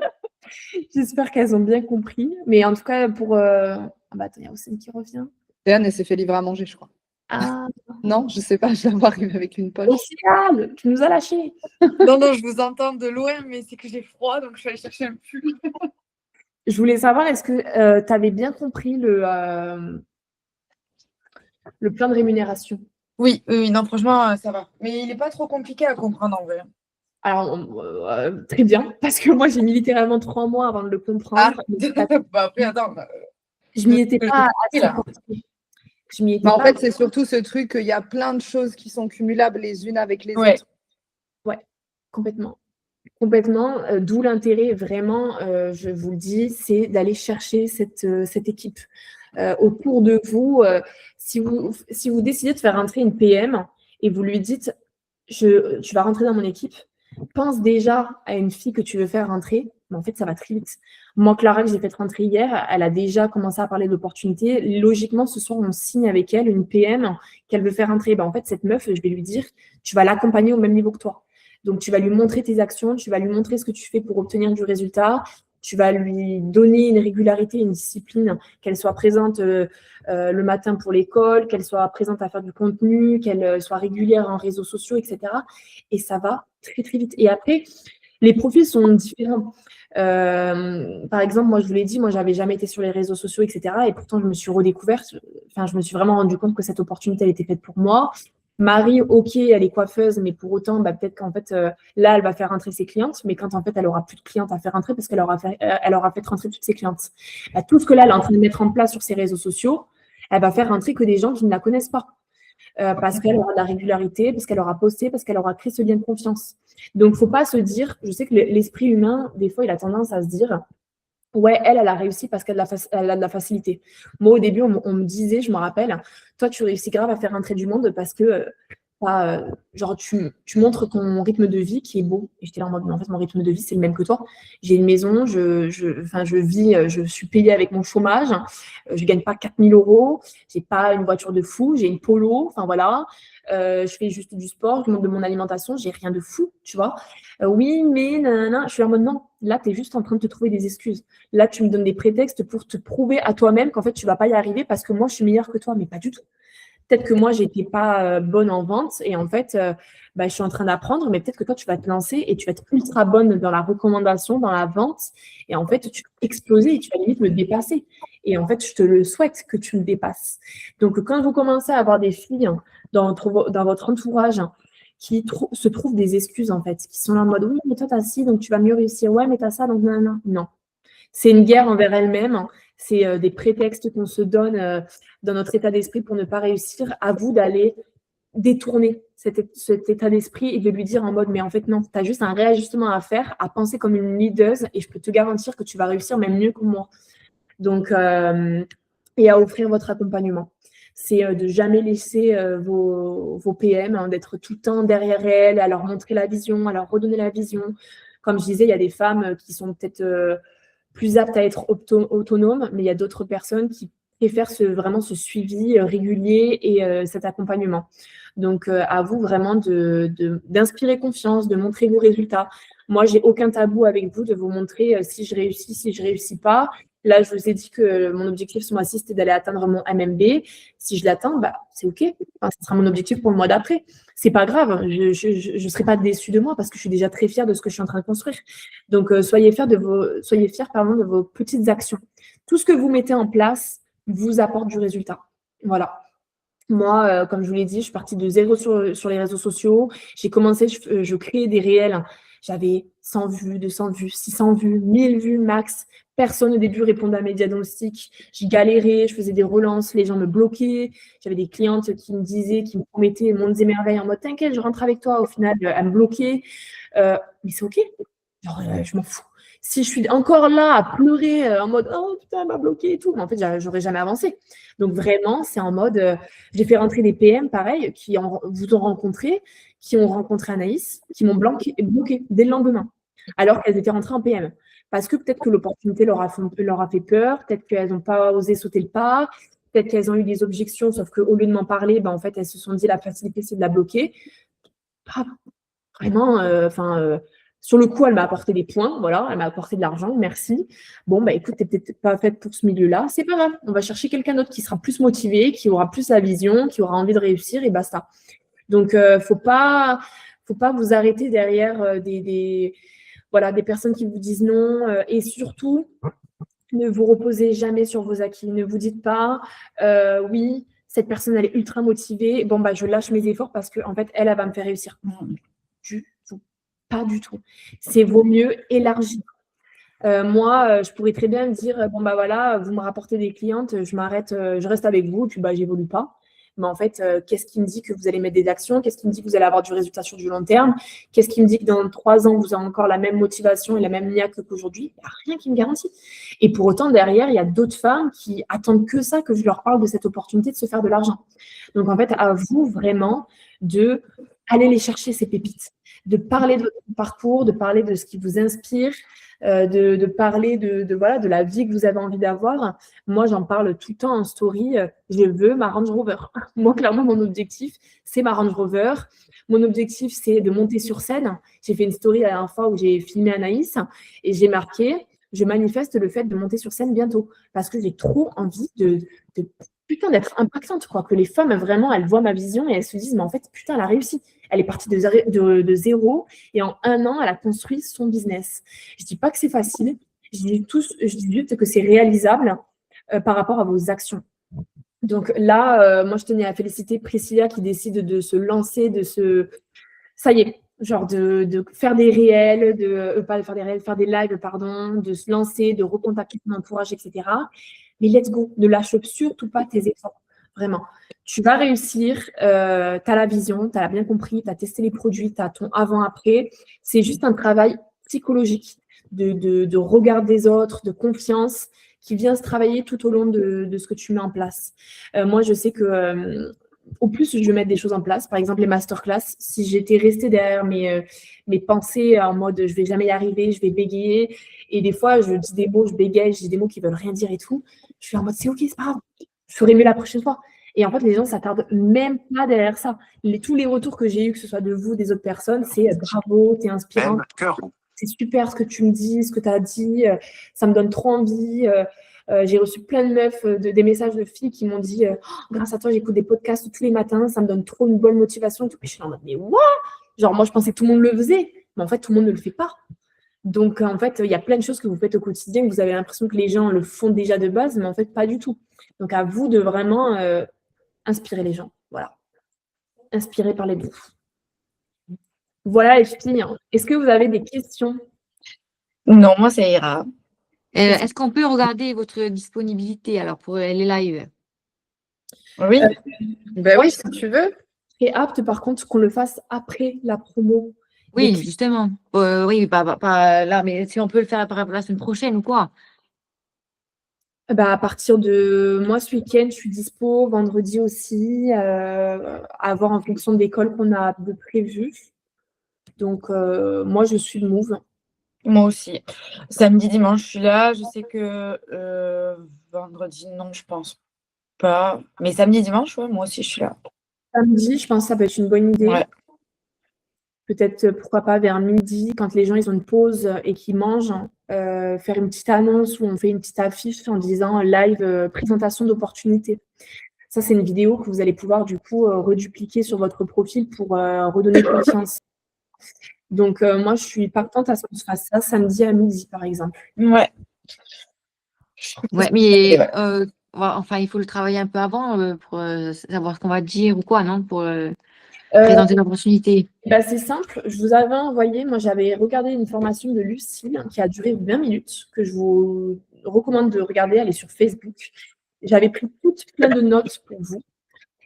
J'espère qu'elles ont bien compris. Mais en tout cas, pour... Ah bah attends, il y a Océane qui revient. Océane, elle s'est fait livrer à manger, je crois. Ah, Non, je sais pas, je la vois arriver avec une poche. Océane, tu nous as lâchés. Non, je vous entends de loin, mais c'est que j'ai froid, donc je suis allée chercher un pull. Je voulais savoir, est-ce que tu avais bien compris le plan de rémunération? Oui, non, franchement, ça va. Mais il n'est pas trop compliqué à comprendre en vrai. Alors, très bien, parce que moi, j'ai mis littéralement 3 mois avant de le comprendre. Bah après, attends. Je m'y étais pas assez là. portée. Je m'y étais Mais en pas. fait, c'est surtout ce truc qu'il y a plein de choses qui sont cumulables les unes avec les Ouais. autres. Ouais, complètement. Complètement. D'où l'intérêt, vraiment, je vous le dis, c'est d'aller chercher cette équipe autour de vous. Si vous décidez de faire rentrer une PM et vous lui dites, tu vas rentrer dans mon équipe, pense déjà à une fille que tu veux faire rentrer. Mais en fait, ça va très vite. Moi, Clara, que j'ai fait rentrer hier, elle a déjà commencé à parler d'opportunités. Logiquement, ce soir, on signe avec elle une PM qu'elle veut faire rentrer. Ben, en fait, cette meuf, je vais lui dire, tu vas l'accompagner au même niveau que toi. Donc, tu vas lui montrer tes actions, tu vas lui montrer ce que tu fais pour obtenir du résultat. Tu vas lui donner une régularité, une discipline, qu'elle soit présente le matin pour l'école, qu'elle soit présente à faire du contenu, qu'elle soit régulière en réseaux sociaux, etc. Et ça va très, très vite. Et après, les profils sont différents. Par exemple, moi, je vous l'ai dit, moi, j'avais jamais été sur les réseaux sociaux, etc. Et pourtant, je me suis redécouverte. Enfin, je me suis vraiment rendu compte que cette opportunité, elle était faite pour moi. Marie, ok, elle est coiffeuse, mais pour autant, bah, peut-être qu'en fait, là, elle va faire rentrer ses clientes, mais quand en fait, elle aura plus de clientes à faire rentrer parce qu'elle aura fait rentrer toutes ses clientes. Bah, tout ce que là, elle est en train de mettre en place sur ses réseaux sociaux, elle va faire rentrer que des gens qui ne la connaissent pas. Parce qu'elle aura de la régularité, parce qu'elle aura posté, parce qu'elle aura créé ce lien de confiance. Donc, il ne faut pas se dire, je sais que l'esprit humain, des fois, il a tendance à se dire, ouais, elle a réussi parce qu'elle a de la facilité. Moi, au début, on me disait, je me rappelle, toi, tu réussis grave à faire rentrer du monde parce que genre, tu montres ton rythme de vie qui est beau. Et j'étais là en mode, mais en fait, mon rythme de vie, c'est le même que toi. J'ai une maison, je vis, je suis payée avec mon chômage, je ne gagne pas 4 000 €, je n'ai pas une voiture de fou, j'ai une polo, enfin voilà. Je fais juste du sport, je monte de mon alimentation, j'ai rien de fou, tu vois. Oui, mais nanana, je suis en mode non. Là, tu es juste en train de te trouver des excuses. Là, tu me donnes des prétextes pour te prouver à toi-même qu'en fait, tu ne vas pas y arriver parce que moi, je suis meilleure que toi, mais pas du tout. Peut-être que moi, je n'étais pas bonne en vente et en fait, je suis en train d'apprendre, mais peut-être que toi, tu vas te lancer et tu vas être ultra bonne dans la recommandation, dans la vente. Et en fait, tu vas exploser et tu vas limite me dépasser. Et en fait, je te le souhaite que tu me dépasses. Donc, quand vous commencez à avoir des filles dans votre entourage qui se trouvent des excuses, en fait, qui sont là en mode, oui, mais toi, tu as ci, donc tu vas mieux réussir. Ouais, mais tu as ça, donc non, non, non. C'est une guerre envers elle-même. C'est des prétextes qu'on se donne dans notre état d'esprit pour ne pas réussir. À vous d'aller détourner cet état d'esprit et de lui dire en mode, mais en fait, non, tu as juste un réajustement à faire, à penser comme une leaduse et je peux te garantir que tu vas réussir même mieux que moi. Donc, et à offrir votre accompagnement. C'est de jamais laisser vos PM, d'être tout le temps derrière elles, à leur montrer la vision, à leur redonner la vision. Comme je disais, il y a des femmes qui sont peut-être plus aptes à être autonomes, mais il y a d'autres personnes qui préfèrent vraiment ce suivi régulier et cet accompagnement. Donc, à vous vraiment d'inspirer confiance, de montrer vos résultats. Moi, j'ai aucun tabou avec vous de vous montrer si je réussis, si je réussis pas. Là, je vous ai dit que mon objectif ce mois-ci, c'était d'aller atteindre mon MMB. Si je l'atteins, bah, c'est OK. Enfin, ce sera mon objectif pour le mois d'après. C'est pas grave. Je ne serai pas déçue de moi parce que je suis déjà très fière de ce que je suis en train de construire. Donc, soyez fiers de vos petites actions. Tout ce que vous mettez en place vous apporte du résultat. Voilà. Moi, comme je vous l'ai dit, je suis partie de zéro sur les réseaux sociaux. J'ai commencé, je créais des réels. J'avais 100 vues, 200 vues, 600 vues, 1000 vues max. Personne au début répondait à mes diagnostics. J'ai galéré, je faisais des relances, les gens me bloquaient. J'avais des clientes qui me disaient, qui me promettaient mondes et merveilles en mode « T'inquiète, je rentre avec toi ». Au final, elles me bloquaient. Mais c'est OK. Genre, je m'en fous. Si je suis encore là à pleurer en mode « Oh putain, elle m'a bloqué et tout », mais en fait, j'aurais jamais avancé. Donc vraiment, c'est en mode j'ai fait rentrer des PM, pareil, qui vous ont rencontré, qui ont rencontré Anaïs, qui m'ont bloqué dès le lendemain, alors qu'elles étaient rentrées en PM. Parce que peut-être que l'opportunité leur a fait peur, peut-être qu'elles n'ont pas osé sauter le pas, peut-être qu'elles ont eu des objections, sauf qu'au lieu de m'en parler, ben, en fait, elles se sont dit la facilité, c'est de la bloquer. Vraiment, sur le coup, elle m'a apporté des points, voilà, elle m'a apporté de l'argent, merci. Bon, bah écoute, t'es peut-être pas faite pour ce milieu-là, c'est pas grave, on va chercher quelqu'un d'autre qui sera plus motivé, qui aura plus la vision, qui aura envie de réussir et basta. Donc, faut pas vous arrêter derrière des personnes qui vous disent non et surtout, ne vous reposez jamais sur vos acquis. Ne vous dites pas, oui, cette personne, elle est ultra motivée, bon, bah je lâche mes efforts parce qu'en fait, elle va me faire réussir. Non, du tout. Pas du tout. C'est vaut mieux élargir. Moi, je pourrais très bien me dire, bon, bah voilà, vous me rapportez des clientes, je m'arrête, je reste avec vous, puis bah, j'évolue pas. Mais en fait, qu'est-ce qui me dit que vous allez mettre des actions? Qu'est-ce qui me dit que vous allez avoir du résultat sur du long terme? Qu'est-ce qui me dit que dans 3 ans, vous avez encore la même motivation et la même niaque qu'aujourd'hui? Il n'y a rien qui me garantit. Et pour autant, derrière, il y a d'autres femmes qui attendent que ça, que je leur parle de cette opportunité de se faire de l'argent. Donc, en fait, à vous vraiment de aller les chercher, ces pépites, de parler de votre parcours, de parler de ce qui vous inspire, de parler de la vie que vous avez envie d'avoir. Moi, j'en parle tout le temps en story. Je veux ma Range Rover. Moi, clairement, mon objectif, c'est ma Range Rover. Mon objectif, c'est de monter sur scène. J'ai fait une story la dernière fois où j'ai filmé Anaïs et j'ai marqué « Je manifeste le fait de monter sur scène bientôt » parce que j'ai trop envie d'être impactante, quoi. Que les femmes, vraiment, elles voient ma vision et elles se disent « Mais en fait, putain, elle a réussi. Elle est partie de zéro et en 1 an, elle a construit son business. » Je ne dis pas que c'est facile. Je dis juste que c'est réalisable par rapport à vos actions. Donc là, moi, je tenais à féliciter Priscilla qui décide de se lancer, ça y est, genre de faire des réels, pas de faire des réels, faire des lives, pardon, de se lancer, de recontacter son entourage, etc. Mais let's go, ne lâche surtout pas tes efforts, vraiment. Tu vas réussir, tu as la vision, tu as bien compris, tu as testé les produits, tu as ton avant-après. C'est juste un travail psychologique de regard des autres, de confiance qui vient se travailler tout au long de ce que tu mets en place. Moi, je sais que au plus je vais mettre des choses en place, par exemple les masterclass, si j'étais restée derrière mes pensées en mode je vais jamais y arriver, je vais bégayer, et des fois je dis des mots, je bégaye, je dis des mots qui veulent rien dire et tout, je suis en mode c'est ok, c'est pas grave, je ferai mieux la prochaine fois. Et en fait, les gens ne s'attardent même pas derrière ça. Tous les retours que j'ai eus, que ce soit de vous, des autres personnes, c'est bravo, t'es inspirant. C'est super ce que tu me dis, ce que tu as dit, ça me donne trop envie. J'ai reçu plein de meufs, des messages de filles qui m'ont dit oh, grâce à toi, j'écoute des podcasts tous les matins, ça me donne trop une bonne motivation. Et tout. Et je suis en mode mais what? Genre, moi, je pensais que tout le monde le faisait, mais en fait, tout le monde ne le fait pas. Donc, en fait, il y a plein de choses que vous faites au quotidien que vous avez l'impression que les gens le font déjà de base, mais en fait, pas du tout. Donc, à vous de vraiment inspirer les gens. Voilà. Inspirer par les bouts. Voilà les filles. Est-ce que vous avez des questions? Non, moi, ça ira. Est-ce qu'on peut regarder votre disponibilité alors pour les lives? Oui. Oui, si tu veux. Et apte, par contre, qu'on le fasse après la promo. Oui, justement. Oui, pas là, mais si on peut le faire la semaine prochaine ou quoi? À partir de moi, ce week-end, je suis dispo, vendredi aussi, à voir en fonction de l'école qu'on a de prévu. Donc, moi, je suis le move. Moi aussi. Samedi, dimanche, je suis là. Je sais que vendredi, non, je pense pas. Mais samedi, dimanche, ouais, moi aussi, je suis là. Samedi, je pense que ça peut être une bonne idée. Ouais. Peut-être, pourquoi pas vers midi, quand les gens ils ont une pause et qu'ils mangent, faire une petite annonce où on fait une petite affiche en disant live présentation d'opportunités. Ça, c'est une vidéo que vous allez pouvoir du coup redupliquer sur votre profil pour redonner confiance. Donc, moi, je suis partante à ce qu'on se fasse ça samedi à midi, par exemple. Ouais. Ouais, mais enfin, il faut le travailler un peu avant pour savoir ce qu'on va dire ou quoi, non? Pour présenter l'opportunité. Bah, c'est simple. Je vous avais envoyé, moi, j'avais regardé une formation de Lucille qui a duré 20 minutes, que je vous recommande de regarder. Elle est sur Facebook. J'avais pris plein de notes pour vous.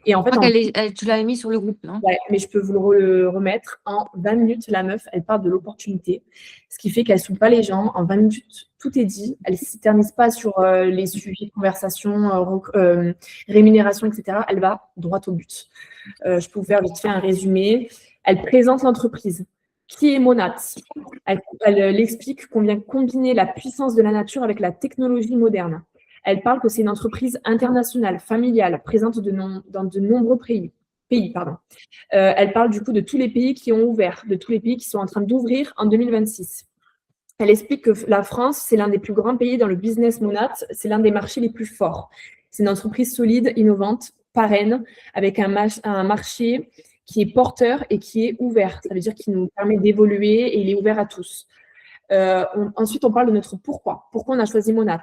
Et en Je fait, crois tu l'avais mis sur le groupe, non? ouais, mais je peux vous le remettre. En 20 minutes, la meuf, elle parle de l'opportunité. Ce qui fait qu'elle ne saoule pas les gens. En 20 minutes, tout est dit. Elle ne s'éternise pas sur les sujets de conversation, rémunération, etc. Elle va droit au but. Je peux vous faire vite fait un résumé. Elle présente l'entreprise. Qui est Monat? Elle explique qu'on vient combiner la puissance de la nature avec la technologie moderne. Elle parle que c'est une entreprise internationale, familiale, présente dans de nombreux pays. Elle parle du coup de tous les pays qui ont ouvert, de tous les pays qui sont en train d'ouvrir en 2026. Elle explique que la France, c'est l'un des plus grands pays dans le business Monat, c'est l'un des marchés les plus forts. C'est une entreprise solide, innovante, parraine, avec un marché qui est porteur et qui est ouvert. Ça veut dire qu'il nous permet d'évoluer et il est ouvert à tous. Ensuite, on parle de notre pourquoi. Pourquoi on a choisi Monat?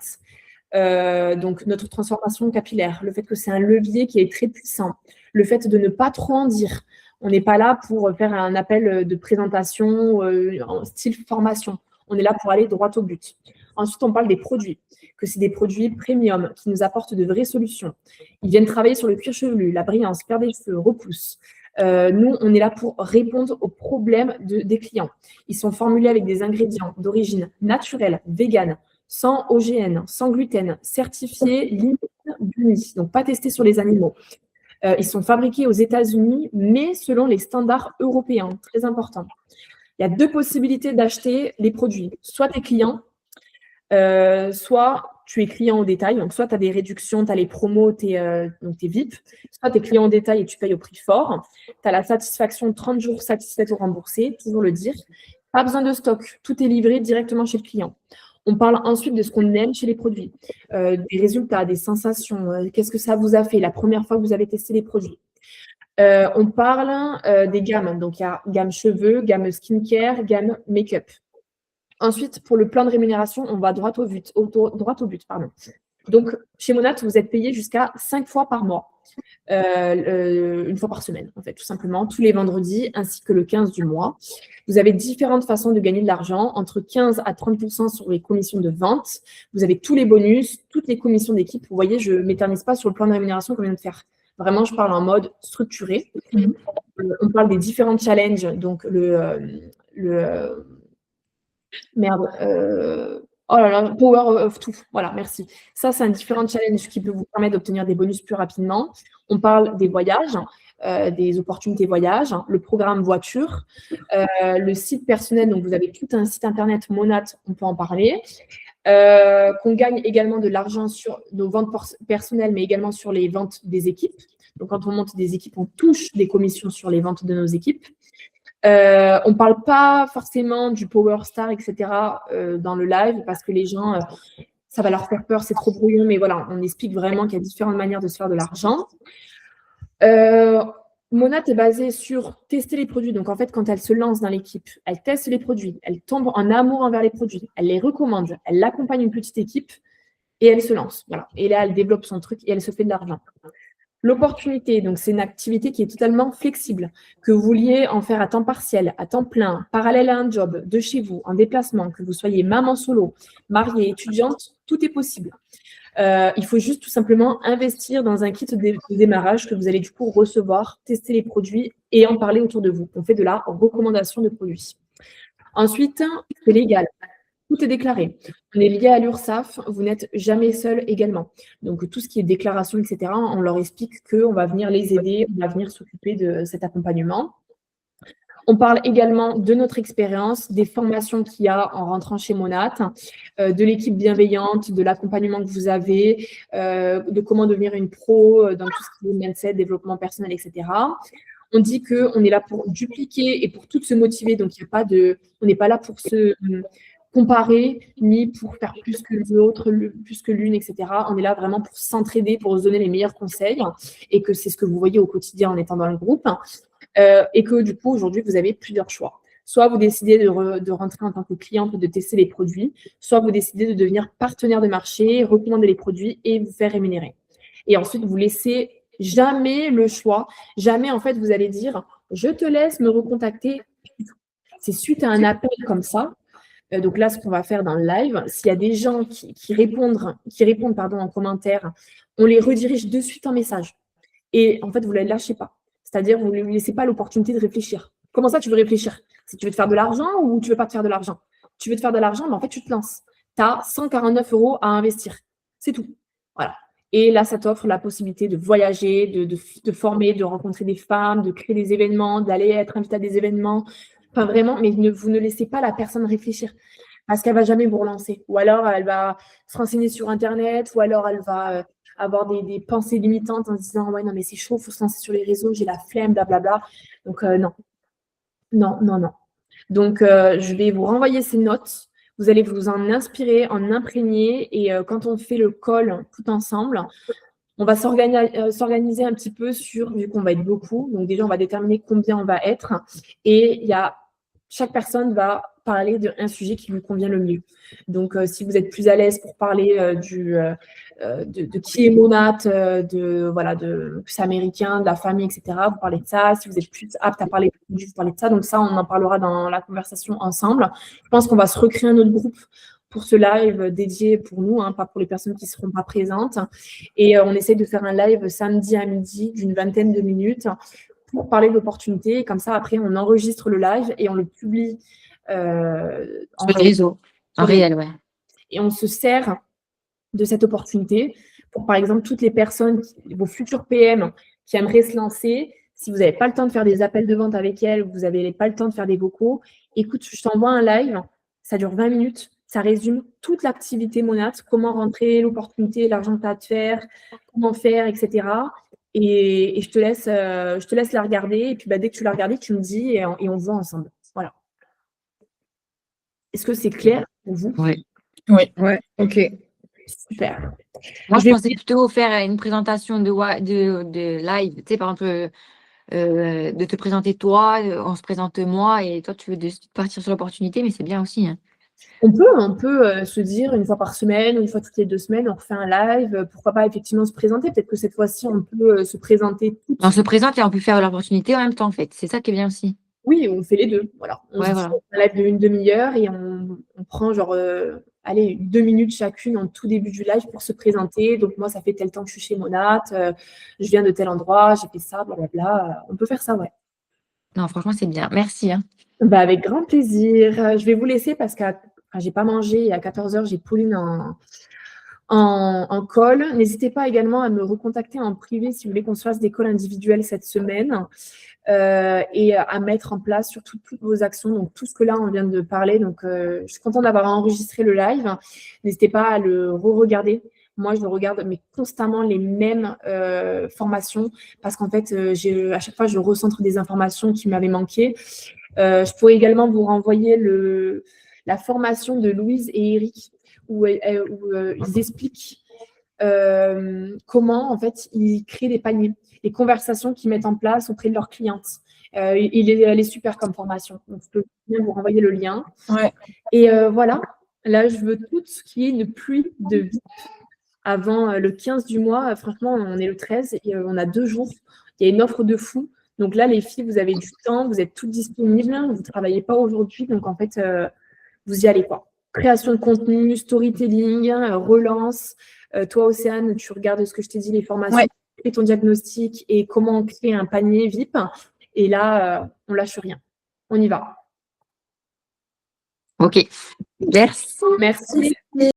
Donc, notre transformation capillaire, le fait que c'est un levier qui est très puissant, le fait de ne pas trop en dire. On n'est pas là pour faire un appel de présentation en style formation. On est là pour aller droit au but. Ensuite, on parle des produits, que c'est des produits premium qui nous apportent de vraies solutions. Ils viennent travailler sur le cuir chevelu, la brillance, perte des cheveux, repousse. Nous, on est là pour répondre aux problèmes des clients. Ils sont formulés avec des ingrédients d'origine naturelle, végane, sans OGN, sans gluten, certifiés limite d'UNI, donc pas testés sur les animaux. Ils sont fabriqués aux États-Unis, mais selon les standards européens, très important. Il y a deux possibilités d'acheter les produits. Soit tu es client, soit tu es client au détail. Donc, soit tu as des réductions, tu as les promos, tu es VIP. Soit tu es client au détail et tu payes au prix fort. Tu as la satisfaction 30 jours satisfaite ou remboursée, toujours le dire. Pas besoin de stock, tout est livré directement chez le client. On parle ensuite de ce qu'on aime chez les produits, des résultats, des sensations, qu'est-ce que ça vous a fait la première fois que vous avez testé les produits. On parle des gammes, donc il y a gamme cheveux, gamme skincare, gamme make-up. Ensuite, pour le plan de rémunération, on va droit au but. Donc, chez Monat, vous êtes payé jusqu'à 5 fois par mois, une fois par semaine, en fait, tout simplement, tous les vendredis, ainsi que le 15 du mois. Vous avez différentes façons de gagner de l'argent, entre 15 à 30% sur les commissions de vente. Vous avez tous les bonus, toutes les commissions d'équipe. Vous voyez, je ne m'éternise pas sur le plan de rémunération qu'on vient de faire. Vraiment, je parle en mode structuré. On parle des différents challenges, donc oh là là, Power of Two. Voilà, merci. Ça, c'est un différent challenge qui peut vous permettre d'obtenir des bonus plus rapidement. On parle des voyages, des opportunités voyages, le programme voiture, le site personnel. Donc, vous avez tout un site internet Monat, on peut en parler. Qu'on gagne également de l'argent sur nos ventes personnelles, mais également sur les ventes des équipes. Donc, quand on monte des équipes, on touche des commissions sur les ventes de nos équipes. On ne parle pas forcément du Power Star, etc. Dans le live parce que les gens, ça va leur faire peur, c'est trop brouillon. Mais voilà, on explique vraiment qu'il y a différentes manières de se faire de l'argent. Monat est basée sur tester les produits. Donc, en fait, quand elle se lance dans l'équipe, elle teste les produits, elle tombe en amour envers les produits, elle les recommande, elle accompagne une petite équipe et elle se lance. Voilà. Et là, elle développe son truc et elle se fait de l'argent. L'opportunité, donc c'est une activité qui est totalement flexible, que vous vouliez en faire à temps partiel, à temps plein, parallèle à un job, de chez vous, en déplacement, que vous soyez maman solo, mariée, étudiante, tout est possible. Il faut juste tout simplement investir dans un kit de démarrage que vous allez du coup recevoir, tester les produits et en parler autour de vous. On fait de la recommandation de produits. Ensuite, c'est légal. Tout est déclaré. On est lié à l'URSSAF, vous n'êtes jamais seul également. Donc, tout ce qui est déclaration, etc., on leur explique qu'on va venir les aider, on va venir s'occuper de cet accompagnement. On parle également de notre expérience, des formations qu'il y a en rentrant chez Monat, de l'équipe bienveillante, de l'accompagnement que vous avez, de comment devenir une pro dans tout ce qui est mindset, développement personnel, etc. On dit qu'on est là pour dupliquer et pour toutes se motiver, donc on n'est pas là pour se comparer, ni pour faire plus que l'autre, plus que l'une, etc. On est là vraiment pour s'entraider, pour se donner les meilleurs conseils, et que c'est ce que vous voyez au quotidien en étant dans le groupe, et que du coup, aujourd'hui, vous avez plusieurs choix. Soit vous décidez de rentrer en tant que cliente et de tester les produits, soit vous décidez de devenir partenaire de marché, recommander les produits et vous faire rémunérer. Et ensuite, vous laissez jamais le choix, jamais en fait vous allez dire je te laisse me recontacter. C'est suite à un appel comme ça. Donc là, ce qu'on va faire dans le live, s'il y a des gens qui répondent en commentaire, on les redirige de suite en message. Et en fait, vous ne les lâchez pas. C'est-à-dire, vous ne lui laissez pas l'opportunité de réfléchir. Comment ça, tu veux réfléchir? Si tu veux te faire de l'argent ou tu ne veux pas te faire de l'argent? Tu veux te faire de l'argent, mais en fait, tu te lances. Tu as 149 € à investir. C'est tout. Voilà. Et là, ça t'offre la possibilité de voyager, de former, de rencontrer des femmes, de créer des événements, d'aller être invité à des événements. Enfin, vraiment, mais vous ne laissez pas la personne réfléchir parce qu'elle ne va jamais vous relancer. Ou alors, elle va se renseigner sur Internet, ou alors elle va avoir des pensées limitantes en se disant « Ouais, non, mais c'est chaud, il faut se lancer sur les réseaux, j'ai la flemme, blablabla. » Donc, non. Non, non, non. Donc, je vais vous renvoyer ces notes. Vous allez vous en inspirer, en imprégner. Et quand on fait le call tout ensemble, on va s'organiser un petit peu vu qu'on va être beaucoup. Donc, déjà, on va déterminer combien on va être. Et chaque personne va parler d'un sujet qui lui convient le mieux. Donc, si vous êtes plus à l'aise pour parler de qui est Monat, plus américain, de la famille, etc., vous parlez de ça. Si vous êtes plus apte à parler de produits, vous parlez de ça. Donc, ça, on en parlera dans la conversation ensemble. Je pense qu'on va se recréer un autre groupe pour ce live dédié pour nous, pas pour les personnes qui ne seront pas présentes. Et on essaie de faire un live samedi à midi d'une 20aine de minutes pour parler de l'opportunité. Comme ça, après, on enregistre le live et on le publie sur les réseaux, en réel, ouais. Et on se sert de cette opportunité pour, par exemple, toutes les personnes, vos futurs PM qui aimeraient se lancer, si vous n'avez pas le temps de faire des appels de vente avec elles, vous n'avez pas le temps de faire des vocaux, écoute, je t'envoie un live, ça dure 20 minutes, ça résume toute l'activité Monat, comment rentrer, l'opportunité, l'argent que tu as à te faire, comment faire, etc. Et je te laisse la regarder. Et puis, dès que tu l'as regardée, tu me dis et on voit ensemble. Voilà. Est-ce que c'est clair pour vous? Oui. Oui. Ouais, ok. Super. Moi, je pensais plutôt faire une présentation de live, tu sais, par exemple, de te présenter toi, on se présente moi, et toi, tu veux partir sur l'opportunité, mais c'est bien aussi. Hein. On peut se dire une fois par semaine, une fois toutes les 2 semaines, on refait un live. Pourquoi pas effectivement se présenter? Peut-être que cette fois-ci, on peut se présenter toutes. On se présente et on peut faire l'opportunité en même temps, en fait. C'est ça qui est bien aussi. Oui, on fait les deux. Voilà. On Ouais, se voilà. fait un live de 1/2 heure et on prend genre 2 minutes chacune en tout début du live pour se présenter. Donc moi, ça fait tel temps que je suis chez Monat, je viens de tel endroit, j'ai fait ça, blablabla. On peut faire ça, ouais. Non, franchement, c'est bien. Merci. Hein. Avec grand plaisir. Je vais vous laisser parce que j'ai pas mangé et à 14h, j'ai Pauline en call. N'hésitez pas également à me recontacter en privé si vous voulez qu'on se fasse des calls individuels cette semaine. Et à mettre en place surtout toutes vos actions, donc tout ce que là on vient de parler. Donc je suis contente d'avoir enregistré le live. N'hésitez pas à le re-regarder. Moi, je regarde mais constamment les mêmes formations parce qu'en fait, à chaque fois, je recentre des informations qui m'avaient manqué. Je pourrais également vous renvoyer la formation de Louise et Eric où ils expliquent comment en fait ils créent des paniers, les conversations qu'ils mettent en place auprès de leurs clientes. Elle est super comme formation. Donc, je peux bien vous renvoyer le lien. Ouais. Et voilà, là, je veux tout ce qui est une pluie de VIP avant le 15 du mois. Franchement, on est le 13 et on a 2 jours. Il y a une offre de fou. Donc là, les filles, vous avez du temps, vous êtes toutes disponibles, vous ne travaillez pas aujourd'hui. Donc, en fait, vous y allez, quoi. Création de contenu, storytelling, relance. Toi, Océane, tu regardes ce que je t'ai dit, les formations, ouais. Ton diagnostic et comment créer un panier VIP. Et là, on lâche rien. On y va. Ok. Merci. Merci.